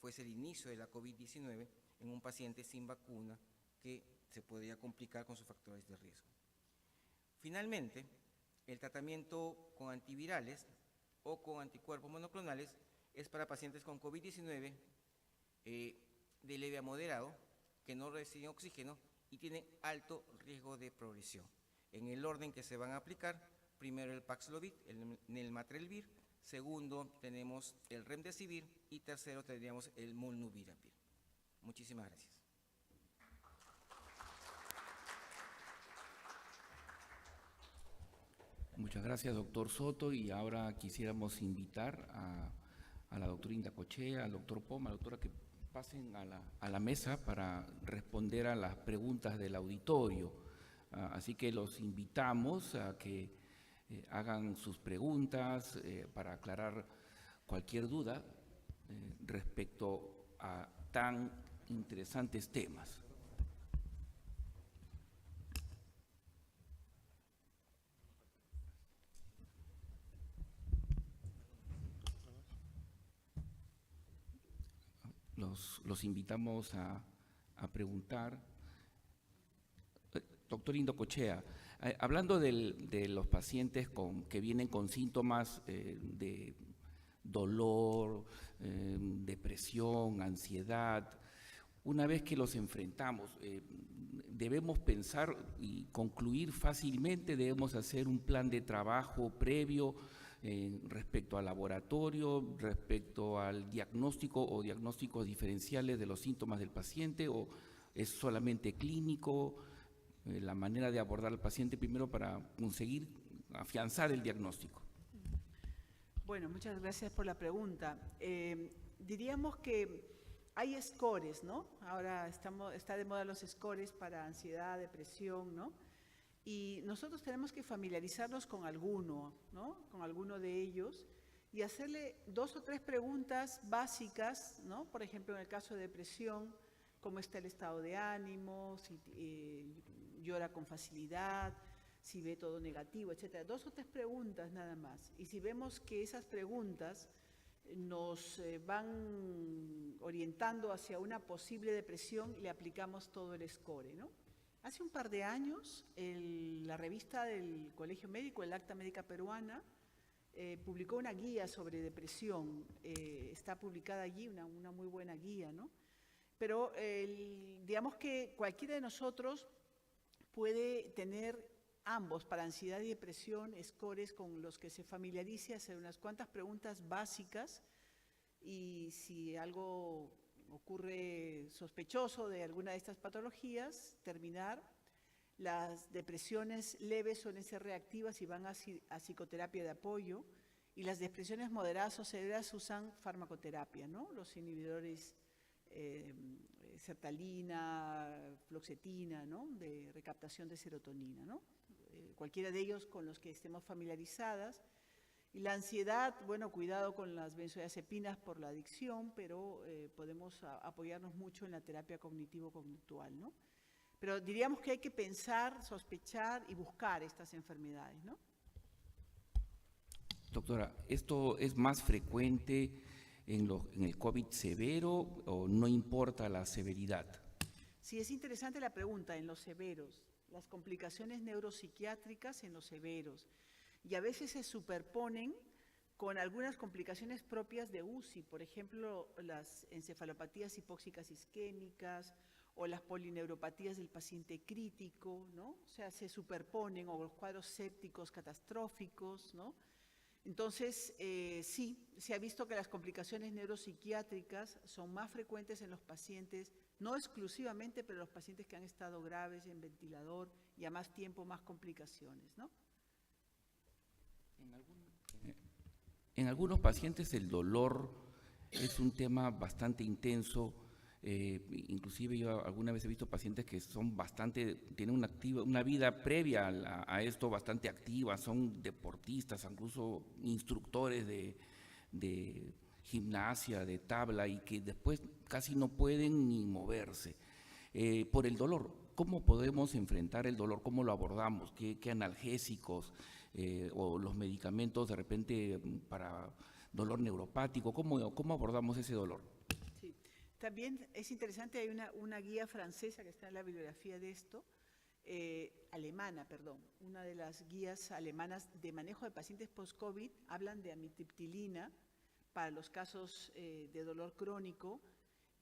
fuese el inicio de la COVID-19 en un paciente sin vacuna que se podría complicar con sus factores de riesgo. Finalmente, el tratamiento con antivirales o con anticuerpos monoclonales es para pacientes con COVID-19 de leve a moderado que no reciben oxígeno y tienen alto riesgo de progresión. En el orden que se van a aplicar, primero el Paxlovid, el Naltrexone, segundo tenemos el Remdesivir y tercero tendríamos el Molnupiravir. Muchísimas gracias. Muchas gracias, doctor Soto, y ahora quisiéramos invitar a la doctora Indacochea, al doctor Poma, a la doctora que pasen a la mesa para responder a las preguntas del auditorio. Así que los invitamos a que hagan sus preguntas para aclarar cualquier duda respecto a tan interesantes temas. Los invitamos a preguntar. Doctor Indacochea, hablando de los pacientes que vienen con síntomas de dolor, depresión, ansiedad, una vez que los enfrentamos, debemos pensar y concluir fácilmente, debemos hacer un plan de trabajo previo respecto al laboratorio, respecto al diagnóstico o diagnósticos diferenciales de los síntomas del paciente, o es solamente clínico. La manera de abordar al paciente primero para conseguir afianzar el diagnóstico. Bueno, muchas gracias por la pregunta. Diríamos que hay scores, ¿no? Ahora está de moda los scores para ansiedad, depresión, ¿no? Y nosotros tenemos que familiarizarnos con alguno, ¿no? Con alguno de ellos y hacerle 2 o 3 preguntas básicas, ¿no? Por ejemplo, en el caso de depresión, cómo está el estado de ánimo, si llora con facilidad, si ve todo negativo, etcétera. 2 o 3 preguntas nada más. Y si vemos que esas preguntas nos van orientando hacia una posible depresión, le aplicamos todo el score, ¿no? Hace un par de años, la revista del Colegio Médico, el Acta Médica Peruana, publicó una guía sobre depresión. Está publicada allí, una muy buena guía, ¿no? Pero digamos que cualquiera de nosotros puede tener ambos, para ansiedad y depresión, scores con los que se familiarice, hacer unas cuantas preguntas básicas y si algo ocurre sospechoso de alguna de estas patologías, terminar. Las depresiones leves suelen ser reactivas y van a psicoterapia de apoyo, y las depresiones moderadas o severas usan farmacoterapia, ¿no? Los inhibidores sertralina, fluoxetina, ¿no? De recaptación de serotonina, ¿no? Cualquiera de ellos con los que estemos familiarizadas. Y la ansiedad, bueno, cuidado con las benzodiazepinas por la adicción, pero podemos apoyarnos mucho en la terapia cognitivo-conductual, ¿no? Pero diríamos que hay que pensar, sospechar y buscar estas enfermedades, ¿no? Doctora, ¿esto es más frecuente en el COVID severo o no importa la severidad? Sí, es interesante la pregunta, en los severos, las complicaciones neuropsiquiátricas en los severos, y a veces se superponen con algunas complicaciones propias de UCI, por ejemplo, las encefalopatías hipóxicas isquémicas o las polineuropatías del paciente crítico, ¿no? O sea, se superponen, o los cuadros sépticos catastróficos, ¿no? Entonces, sí, se ha visto que las complicaciones neuropsiquiátricas son más frecuentes en los pacientes, no exclusivamente, pero los pacientes que han estado graves en ventilador y a más tiempo más complicaciones, ¿no? En algunos pacientes el dolor es un tema bastante intenso. Inclusive yo alguna vez he visto pacientes que son tienen una vida previa a esto bastante activa, son deportistas, incluso instructores de gimnasia, de tabla, y que después casi no pueden ni moverse por el dolor. ¿Cómo podemos enfrentar el dolor? ¿Cómo lo abordamos? ¿Qué analgésicos o los medicamentos de repente para dolor neuropático? ¿Cómo abordamos ese dolor? Sí, también es interesante, hay una guía francesa que está en la bibliografía de esto, alemana, perdón, una de las guías alemanas de manejo de pacientes post-COVID, hablan de amitriptilina para los casos de dolor crónico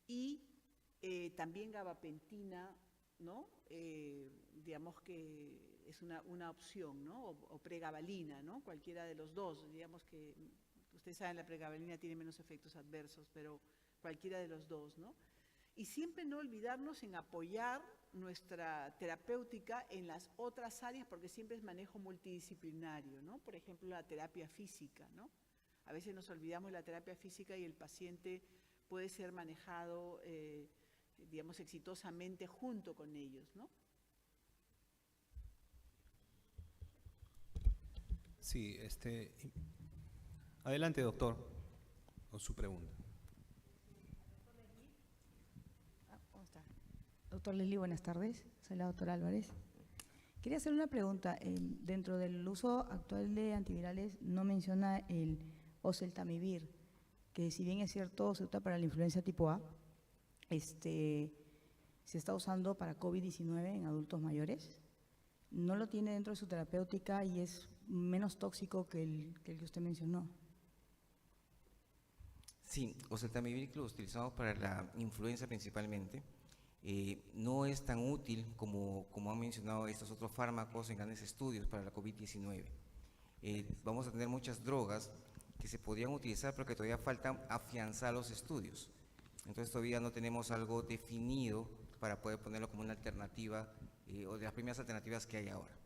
y también gabapentina, ¿no? Digamos que es una opción, ¿no? O pregabalina, ¿no? Cualquiera de los dos, digamos que, ustedes saben, la pregabalina tiene menos efectos adversos, pero cualquiera de los dos, ¿no? Y siempre no olvidarnos en apoyar nuestra terapéutica en las otras áreas, porque siempre es manejo multidisciplinario, ¿no? Por ejemplo, la terapia física, ¿no? A veces nos olvidamos de la terapia física y el paciente puede ser manejado, digamos, exitosamente junto con ellos, ¿no? Sí, adelante, doctor, con su pregunta. ¿Cómo está? Doctor Leslie, buenas tardes. Soy la doctora Álvarez. Quería hacer una pregunta. Dentro del uso actual de antivirales no menciona el oseltamivir, que si bien es cierto se usa para la influenza tipo A, se está usando para COVID-19 en adultos mayores. No lo tiene dentro de su terapéutica y es menos tóxico que el que usted mencionó. Sí, oseltamivir, que lo utilizamos para la influenza principalmente, no es tan útil como han mencionado estos otros fármacos en grandes estudios para la COVID-19. Vamos a tener muchas drogas que se podrían utilizar, pero que todavía faltan afianzar los estudios. Entonces todavía no tenemos algo definido para poder ponerlo como una alternativa o de las primeras alternativas que hay ahora.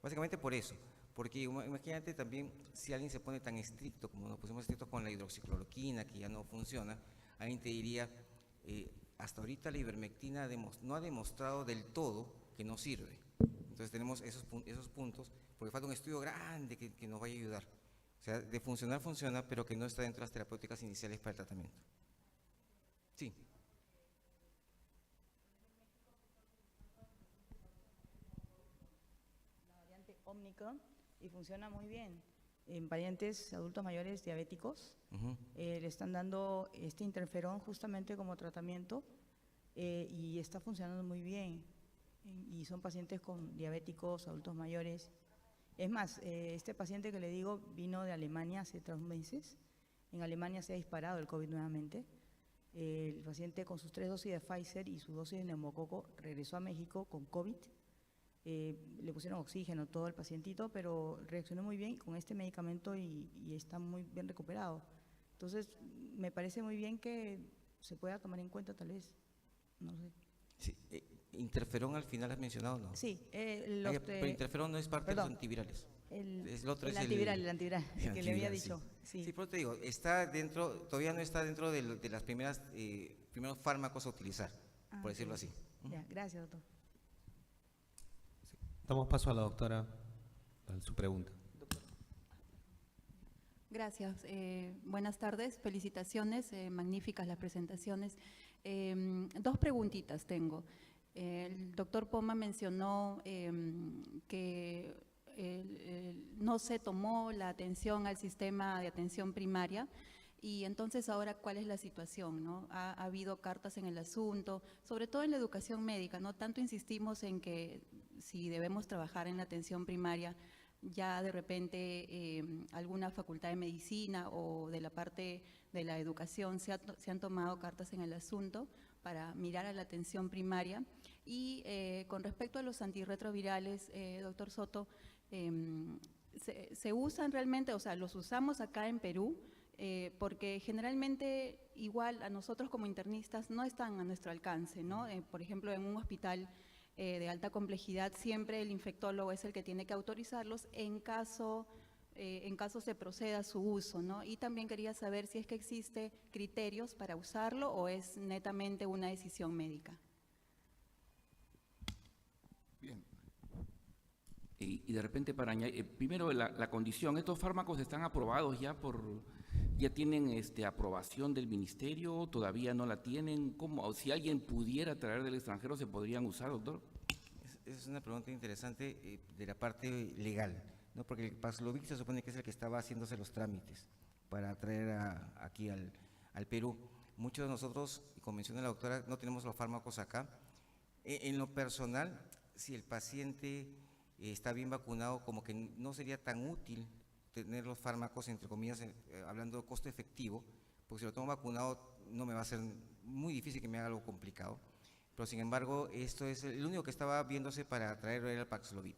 Básicamente por eso, porque imagínate también si alguien se pone tan estricto como nos pusimos estrictos con la hidroxicloroquina, que ya no funciona, alguien te diría, hasta ahorita la ivermectina no ha demostrado del todo que no sirve. Entonces tenemos esos puntos, porque falta un estudio grande que nos vaya a ayudar. O sea, de funcionar funciona, pero que no está dentro de las terapéuticas iniciales para el tratamiento. Sí. La variante Omicron, y funciona muy bien. En pacientes adultos mayores diabéticos, le están dando este interferón justamente como tratamiento y está funcionando muy bien. Y son pacientes con diabéticos, adultos mayores. Es más, este paciente que le digo vino de Alemania hace 3 meses. En Alemania se ha disparado el COVID nuevamente. El paciente con sus 3 dosis de Pfizer y su dosis de neumococo regresó a México con COVID. Le pusieron oxígeno todo el pacientito, pero reaccionó muy bien con este medicamento y está muy bien recuperado. Entonces, me parece muy bien que se pueda tomar en cuenta tal vez, no sé. Sí, interferón al final has mencionado, ¿no? Sí, Pero interferón no es parte de los perdón. antivirales. El otro es antiviral, el que le había antiviral, dicho. Sí, Sí. pero te digo, está dentro, todavía no está dentro de las primeros fármacos a utilizar, Ah, por decirlo ok. así. Ya, gracias, doctor. Damos paso a la doctora, a su pregunta. Gracias. Buenas tardes, felicitaciones, magníficas las presentaciones. Dos preguntitas tengo. El doctor Poma mencionó que no se tomó la atención al sistema de atención primaria y entonces ahora, ¿cuál es la situación, no? Ha habido cartas en el asunto, sobre todo en la educación médica, ¿no? Tanto insistimos en que si debemos trabajar en la atención primaria, ya de repente alguna facultad de medicina o de la parte de la educación se han tomado cartas en el asunto para mirar a la atención primaria. Y con respecto a los antirretrovirales, doctor Soto, se usan realmente, o sea, los usamos acá en Perú, porque generalmente igual a nosotros como internistas no están a nuestro alcance, ¿no? Por ejemplo, en un hospital de alta complejidad, siempre el infectólogo es el que tiene que autorizarlos en caso se proceda a su uso, ¿no? Y también quería saber si es que existe criterios para usarlo o es netamente una decisión médica. Bien. Y de repente para añadir, primero la condición, estos fármacos están aprobados ya tienen aprobación del ministerio, todavía no la tienen, ¿cómo? O si alguien pudiera traer del extranjero, ¿se podrían usar, doctor? Es una pregunta interesante de la parte legal, ¿no? Porque el Paxlovid se supone que es el que estaba haciéndose los trámites para traer aquí al Perú. Muchos de nosotros, como menciona la doctora, no tenemos los fármacos acá. En lo personal, si el paciente está bien vacunado, como que no sería tan útil tener los fármacos, entre comillas, hablando de costo efectivo, porque si lo tengo vacunado no me va a ser muy difícil que me haga algo complicado. Pero sin embargo, esto es el único que estaba viéndose para traer el Paxlovid.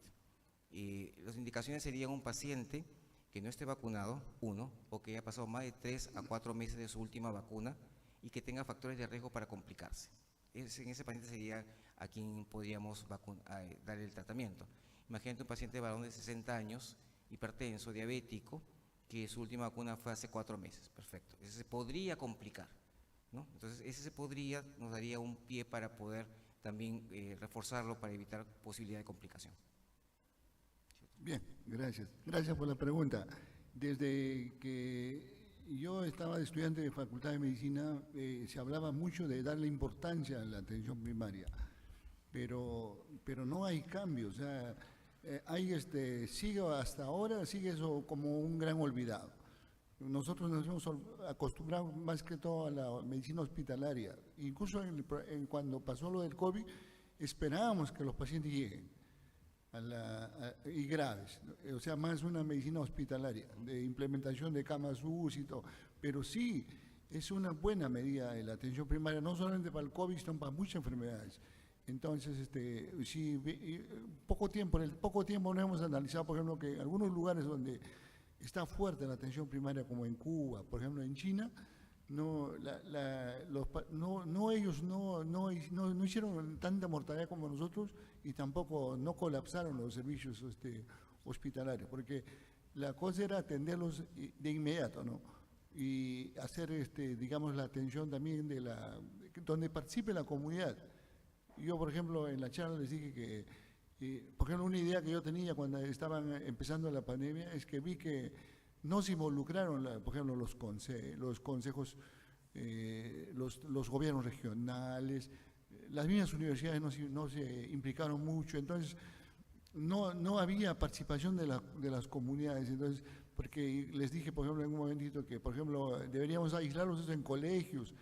Las indicaciones serían un paciente que no esté vacunado, uno, o que haya pasado más de 3 a 4 meses de su última vacuna y que tenga factores de riesgo para complicarse. En ese paciente sería a quien podríamos dar el tratamiento. Imagínate un paciente varón de 60 años, hipertenso, diabético, que su última vacuna fue hace 4 meses. Perfecto. Ese se podría complicar, ¿no? Entonces, ese nos daría un pie para poder también reforzarlo para evitar posibilidad de complicación. Bien, gracias. Gracias por la pregunta. Desde que yo estaba de estudiante de Facultad de Medicina, se hablaba mucho de darle importancia a la atención primaria, pero no hay cambios. O sea, sigue hasta ahora, sigue eso como un gran olvidado. Nosotros nos hemos acostumbrado más que todo a la medicina hospitalaria. Incluso cuando pasó lo del COVID, esperábamos que los pacientes lleguen y graves, ¿no? O sea, más una medicina hospitalaria, de implementación de camas UCI y todo. Pero sí, es una buena medida de la atención primaria, no solamente para el COVID, sino para muchas enfermedades. Entonces, sí, en el poco tiempo no hemos analizado, por ejemplo, que en algunos lugares donde está fuerte la atención primaria, como en Cuba, por ejemplo, en China, ellos no hicieron tanta mortalidad como nosotros y tampoco no colapsaron los servicios hospitalarios, porque la cosa era atenderlos de inmediato, ¿no? Y hacer, digamos, la atención también donde participe la comunidad. Yo, por ejemplo, en la charla les dije que, por ejemplo, una idea que yo tenía cuando estaban empezando la pandemia es que vi que no se involucraron, por ejemplo, los consejos, los gobiernos regionales, las mismas universidades no se implicaron mucho, entonces no había participación de las comunidades. Entonces, porque les dije, por ejemplo, en un momentito que, por ejemplo, deberíamos aislarlos en colegios,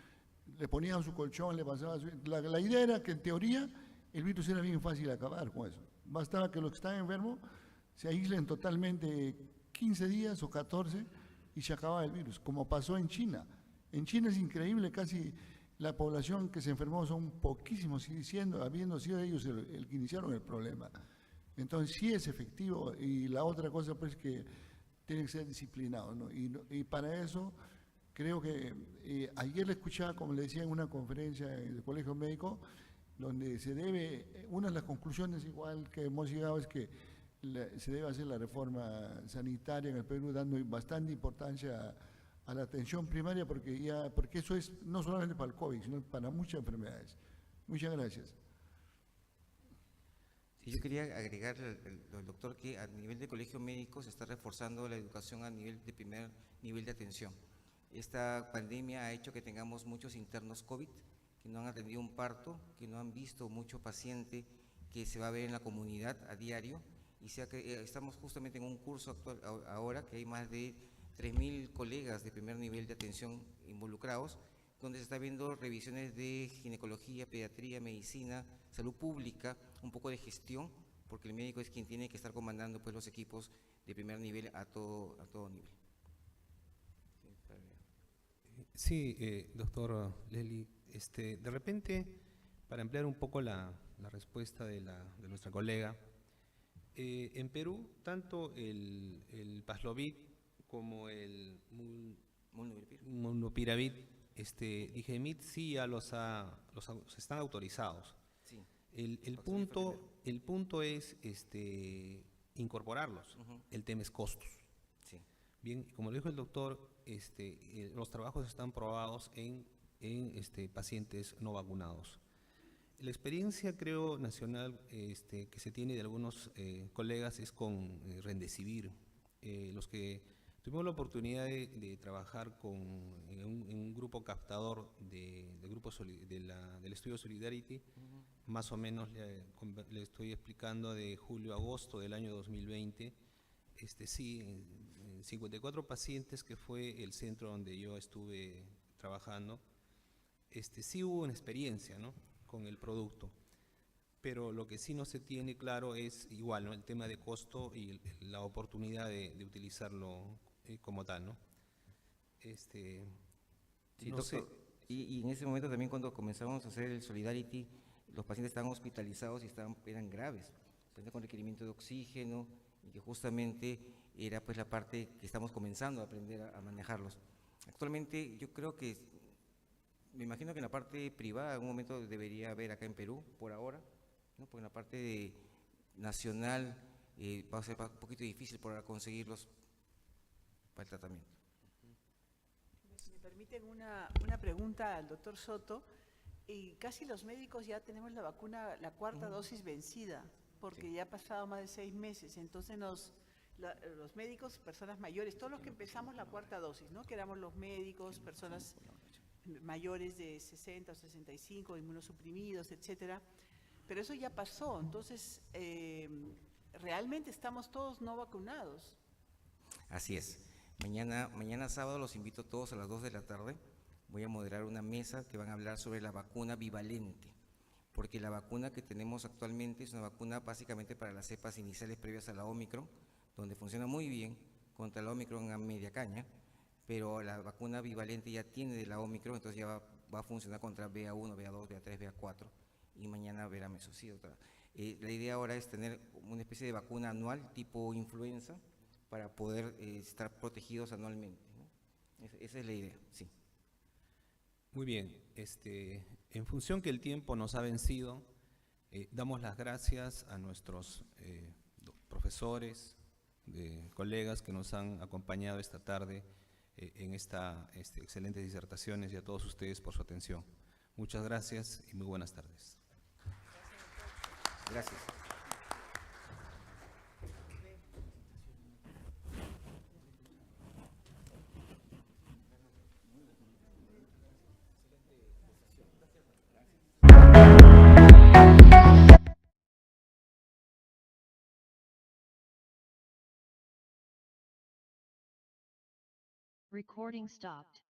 le ponían su colchón, le pasaban la idea era que en teoría el virus era bien fácil de acabar con eso. Bastaba que los que están enfermos se aíslen totalmente 15 días o 14 y se acababa el virus, como pasó en China. En China es increíble, casi la población que se enfermó son poquísimos, habiendo sido ellos el que iniciaron el problema. Entonces sí es efectivo, y la otra cosa pues que tiene que ser disciplinado, ¿no? Y para eso Creo que ayer le escuchaba, como le decía, en una conferencia del Colegio Médico, donde se debe, una de las conclusiones igual que hemos llegado es que se debe hacer la reforma sanitaria en el Perú, dando bastante importancia a la atención primaria, porque eso es no solamente para el COVID, sino para muchas enfermedades. Muchas gracias. Sí, yo quería agregar al doctor que a nivel de colegio médico se está reforzando la educación a nivel de primer nivel de atención. Esta pandemia ha hecho que tengamos muchos internos COVID que no han atendido un parto, que no han visto mucho paciente que se va a ver en la comunidad a diario, y estamos justamente en un curso actual ahora que hay más de 3.000 colegas de primer nivel de atención involucrados, donde se está viendo revisiones de ginecología, pediatría, medicina, salud pública, un poco de gestión, porque el médico es quien tiene que estar comandando pues los equipos de primer nivel a todo nivel. Sí, doctor Lely, de repente, para ampliar un poco la respuesta de nuestra colega, en Perú, tanto el Paxlovid como el Molnupiravir, Digemit sí ya están autorizados. Sí. El punto es incorporarlos. El tema es costos. Sí. Bien, como lo dijo el doctor, los trabajos están probados en pacientes no vacunados. La experiencia, creo, nacional que se tiene de algunos colegas es con Remdesivir. Los que tuvimos la oportunidad de trabajar en un grupo captador del estudio Solidarity, más o menos le estoy explicando de julio a agosto del año 2020, sí, en 54 pacientes, que fue el centro donde yo estuve trabajando, sí hubo una experiencia, ¿no?, con el producto, pero lo que sí no se tiene claro es igual, ¿no?, el tema de costo y la oportunidad de utilizarlo como tal, ¿no? Sí, no doctor, sé. y en ese momento también, cuando comenzamos a hacer el Solidarity, los pacientes estaban hospitalizados y eran graves, con requerimiento de oxígeno, y que justamente era pues la parte que estamos comenzando a aprender a manejarlos. Actualmente yo creo que, me imagino que en la parte privada en algún momento debería haber acá en Perú, por ahora, ¿no?, porque en la parte nacional va a ser un poquito difícil por ahora conseguirlos para el tratamiento. Si me permiten una pregunta al doctor Soto, y casi los médicos ya tenemos la vacuna, la cuarta dosis vencida, porque Sí. ya ha pasado más de 6 meses, entonces los médicos, personas mayores, todos los que empezamos la cuarta dosis, ¿no?, que éramos los médicos, personas mayores de 60 o 65, inmunosuprimidos, etcétera, pero eso ya pasó, entonces realmente estamos todos no vacunados. Así es. Mañana sábado los invito a todos a las 2 de la tarde. Voy a moderar una mesa que van a hablar sobre la vacuna bivalente, porque la vacuna que tenemos actualmente es una vacuna básicamente para las cepas iniciales previas a la Omicron, donde funciona muy bien contra la Omicron a media caña, pero la vacuna bivalente ya tiene de la Omicron, entonces ya va a funcionar contra BA1, BA2, BA3, BA4, y mañana verá mesocito. La idea ahora es tener una especie de vacuna anual tipo influenza para poder estar protegidos anualmente, ¿no? Esa es la idea, sí. Muy bien, en función que el tiempo nos ha vencido, damos las gracias a nuestros profesores, colegas que nos han acompañado esta tarde en estas excelentes disertaciones, y a todos ustedes por su atención. Muchas gracias y muy buenas tardes. Gracias. Recording stopped.